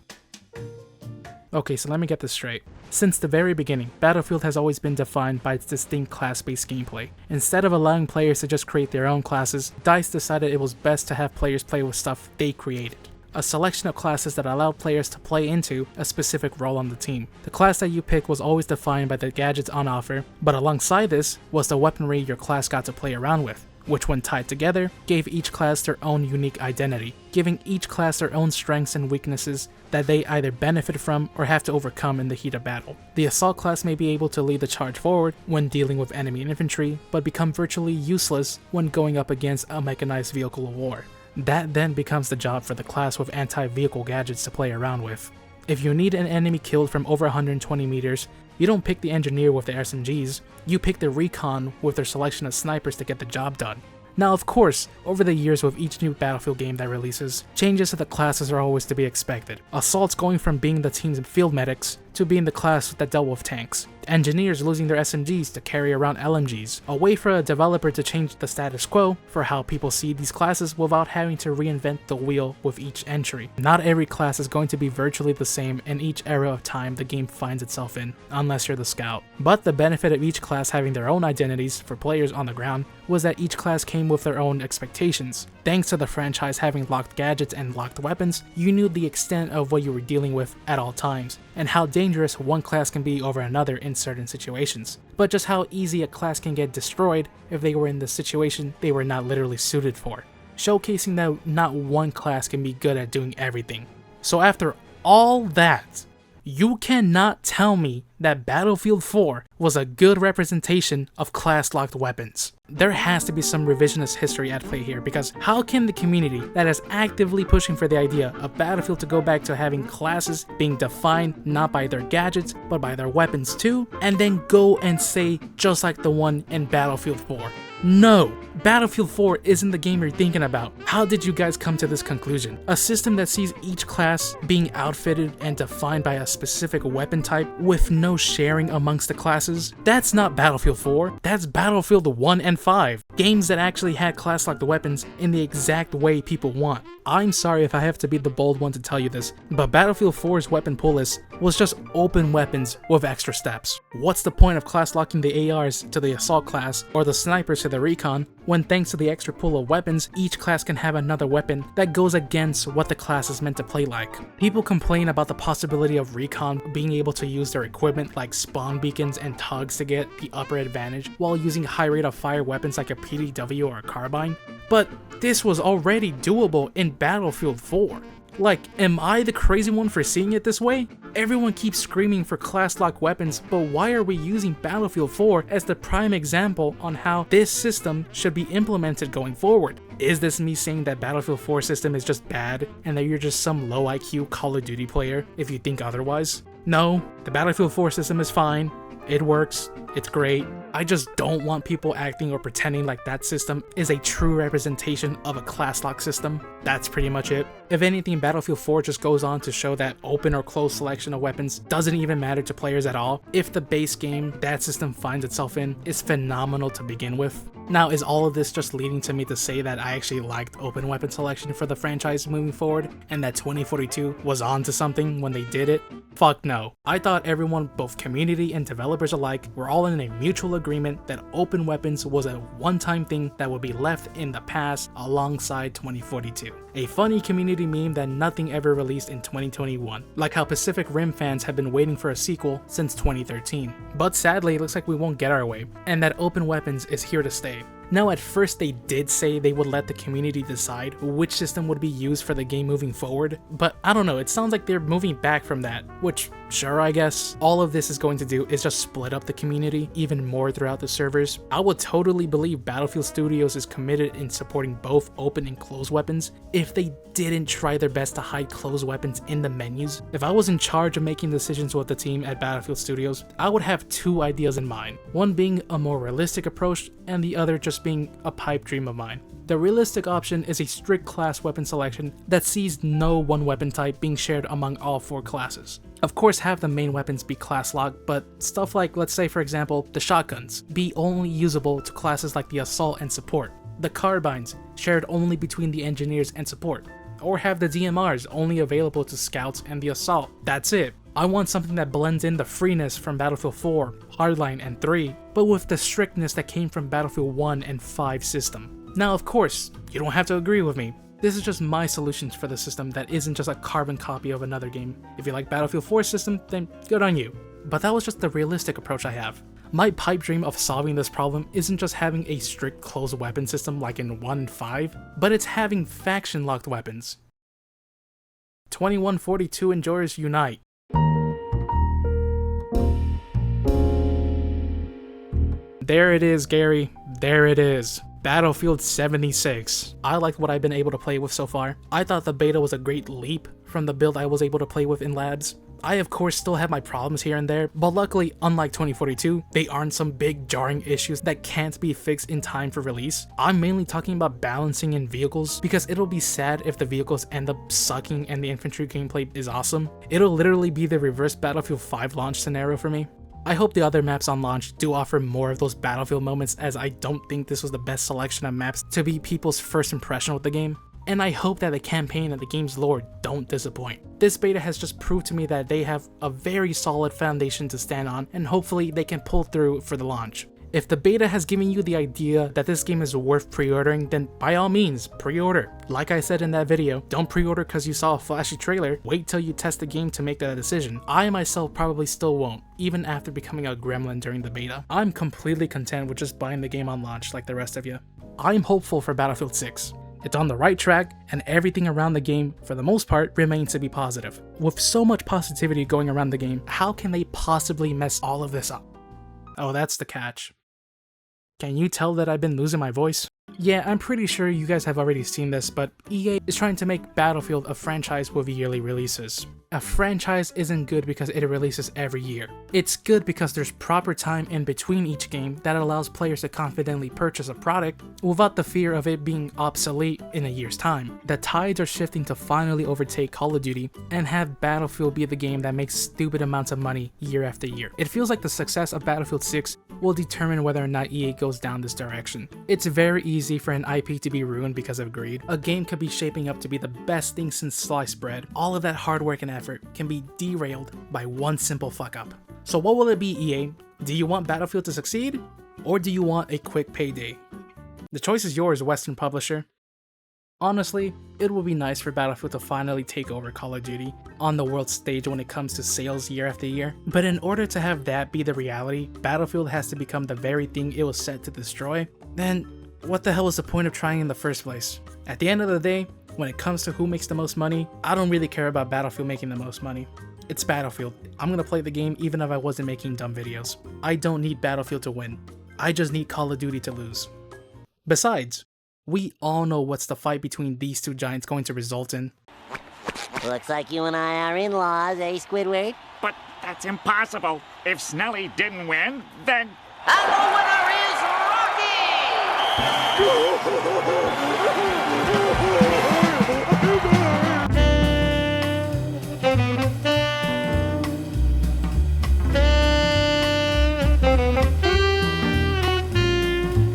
Okay, so let me get this straight. Since the very beginning, Battlefield has always been defined by its distinct class-based gameplay. Instead of allowing players to just create their own classes, DICE decided it was best to have players play with stuff they created. A selection of classes that allowed players to play into a specific role on the team. The class that you pick was always defined by the gadgets on offer, but alongside this was the weaponry your class got to play around with, which when tied together, gave each class their own unique identity, giving each class their own strengths and weaknesses that they either benefit from or have to overcome in the heat of battle. The assault class may be able to lead the charge forward when dealing with enemy infantry, but become virtually useless when going up against a mechanized vehicle of war. That then becomes the job for the class with anti-vehicle gadgets to play around with. If you need an enemy killed from over 120 meters, you don't pick the engineer with the SMGs, you pick the recon with their selection of snipers to get the job done. Now of course, over the years with each new Battlefield game that releases, changes to the classes are always to be expected. Assaults going from being the team's field medics to being the class that dealt with tanks. Engineers losing their SMGs to carry around LMGs. A way for a developer to change the status quo for how people see these classes without having to reinvent the wheel with each entry. Not every class is going to be virtually the same in each era of time the game finds itself in, unless you're the scout. But the benefit of each class having their own identities for players on the ground was that each class came with their own expectations. Thanks to the franchise having locked gadgets and locked weapons, you knew the extent of what you were dealing with at all times, and how dangerous one class can be over another in certain situations, but just how easy a class can get destroyed if they were in the situation they were not literally suited for, showcasing that not one class can be good at doing everything. So after all that, you cannot tell me that Battlefield 4 was a good representation of class-locked weapons. There has to be some revisionist history at play here, because how can the community that is actively pushing for the idea of Battlefield to go back to having classes being defined not by their gadgets but by their weapons too, and then go and say just like the one in Battlefield 4? No! Battlefield 4 isn't the game you're thinking about. How did you guys come to this conclusion? A system that sees each class being outfitted and defined by a specific weapon type with no sharing amongst the classes? That's not Battlefield 4, that's Battlefield 1 and 5. Games that actually had class-locked weapons in the exact way people want. I'm sorry if I have to be the bold one to tell you this, but Battlefield 4's weapon pool list was just open weapons with extra steps. What's the point of class locking the ARs to the assault class or the snipers to the recon when thanks to the extra pool of weapons, each class can have another weapon that goes against what the class is meant to play like? People complain about the possibility of recon being able to use their equipment like spawn beacons and tugs to get the upper advantage while using high rate of fire weapons like a PDW or a carbine, but this was already doable in Battlefield 4. Like, am I the crazy one for seeing it this way? Everyone keeps screaming for class-locked weapons, but why are we using Battlefield 4 as the prime example on how this system should be implemented going forward? Is this me saying that Battlefield 4 system is just bad, and that you're just some low IQ Call of Duty player if you think otherwise? No, the Battlefield 4 system is fine. It works, it's great. I just don't want people acting or pretending like that system is a true representation of a class lock system. That's pretty much it. If anything, Battlefield 4 just goes on to show that open or closed selection of weapons doesn't even matter to players at all if the base game that system finds itself in is phenomenal to begin with. Now, is all of this just leading to me to say that I actually liked open weapon selection for the franchise moving forward and that 2042 was on to something when they did it? Fuck no. I thought everyone, both community and developers alike, were all in a mutual agreement that open weapons was a one-time thing that would be left in the past alongside 2042. A funny community meme that nothing ever released in 2021, like how Pacific Rim fans have been waiting for a sequel since 2013. But sadly, it looks like we won't get our way, and that open weapons is here to stay. Now, at first they did say they would let the community decide which system would be used for the game moving forward, but I don't know, it sounds like they're moving back from that, which sure, I guess. All of this is going to do is just split up the community even more throughout the servers. I would totally believe Battlefield Studios is committed in supporting both open and closed weapons if they didn't try their best to hide closed weapons in the menus. If I was in charge of making decisions with the team at Battlefield Studios, I would have two ideas in mind, one being a more realistic approach and the other just being a pipe dream of mine. The realistic option is a strict class weapon selection that sees no one weapon type being shared among all four classes. Of course, have the main weapons be class locked, but stuff like, let's say for example, the shotguns be only usable to classes like the assault and support, the carbines shared only between the engineers and support, or have the DMRs only available to scouts and the assault. That's it. I want something that blends in the freeness from Battlefield 4, Hardline, and 3, but with the strictness that came from Battlefield 1 and 5 system. Now, of course, you don't have to agree with me. This is just my solutions for the system that isn't just a carbon copy of another game. If you like Battlefield 4's system, then good on you. But that was just the realistic approach I have. My pipe dream of solving this problem isn't just having a strict closed weapon system like in 1 and 5, but it's having faction locked weapons. 2142 enjoyers unite. There it is, Gary. There it is. Battlefield 76. I liked what I've been able to play with so far. I thought the beta was a great leap from the build I was able to play with in labs. I of course still have my problems here and there, but luckily, unlike 2042, they aren't some big jarring issues that can't be fixed in time for release. I'm mainly talking about balancing in vehicles, because it'll be sad if the vehicles end up sucking and the infantry gameplay is awesome. It'll literally be the reverse Battlefield 5 launch scenario for me. I hope the other maps on launch do offer more of those Battlefield moments, as I don't think this was the best selection of maps to be people's first impression with the game. And I hope that the campaign and the game's lore don't disappoint. This beta has just proved to me that they have a very solid foundation to stand on, and hopefully they can pull through for the launch. If the beta has given you the idea that this game is worth pre-ordering, then by all means, pre-order. Like I said in that video, don't pre-order because you saw a flashy trailer, wait till you test the game to make that decision. I myself probably still won't, even after becoming a gremlin during the beta. I'm completely content with just buying the game on launch like the rest of you. I'm hopeful for Battlefield 6. It's on the right track, and everything around the game, for the most part, remains to be positive. With so much positivity going around the game, how can they possibly mess all of this up? Oh, that's the catch. Can you tell that I've been losing my voice? Yeah, I'm pretty sure you guys have already seen this, but EA is trying to make Battlefield a franchise with yearly releases. A franchise isn't good because it releases every year. It's good because there's proper time in between each game that allows players to confidently purchase a product without the fear of it being obsolete in a year's time. The tides are shifting to finally overtake Call of Duty and have Battlefield be the game that makes stupid amounts of money year after year. It feels like the success of Battlefield 6 will determine whether or not EA goes down this direction. It's very easy for an IP to be ruined because of greed. A game could be shaping up to be the best thing since sliced bread. All of that hard work and effort can be derailed by one simple fuck up. So what will it be, EA? Do you want Battlefield to succeed? Or do you want a quick payday? The choice is yours, Western publisher. Honestly, it would be nice for Battlefield to finally take over Call of Duty on the world stage when it comes to sales year after year. But in order to have that be the reality, Battlefield has to become the very thing it was set to destroy. Then what the hell is the point of trying in the first place? At the end of the day, when it comes to who makes the most money, I don't really care about Battlefield making the most money. It's Battlefield. I'm gonna play the game even if I wasn't making dumb videos. I don't need Battlefield to win. I just need Call of Duty to lose. Besides, we all know what's the fight between these two giants going to result in. Looks like you and I are in-laws, eh, Squidward? But that's impossible. If Snelly didn't win, then... I know what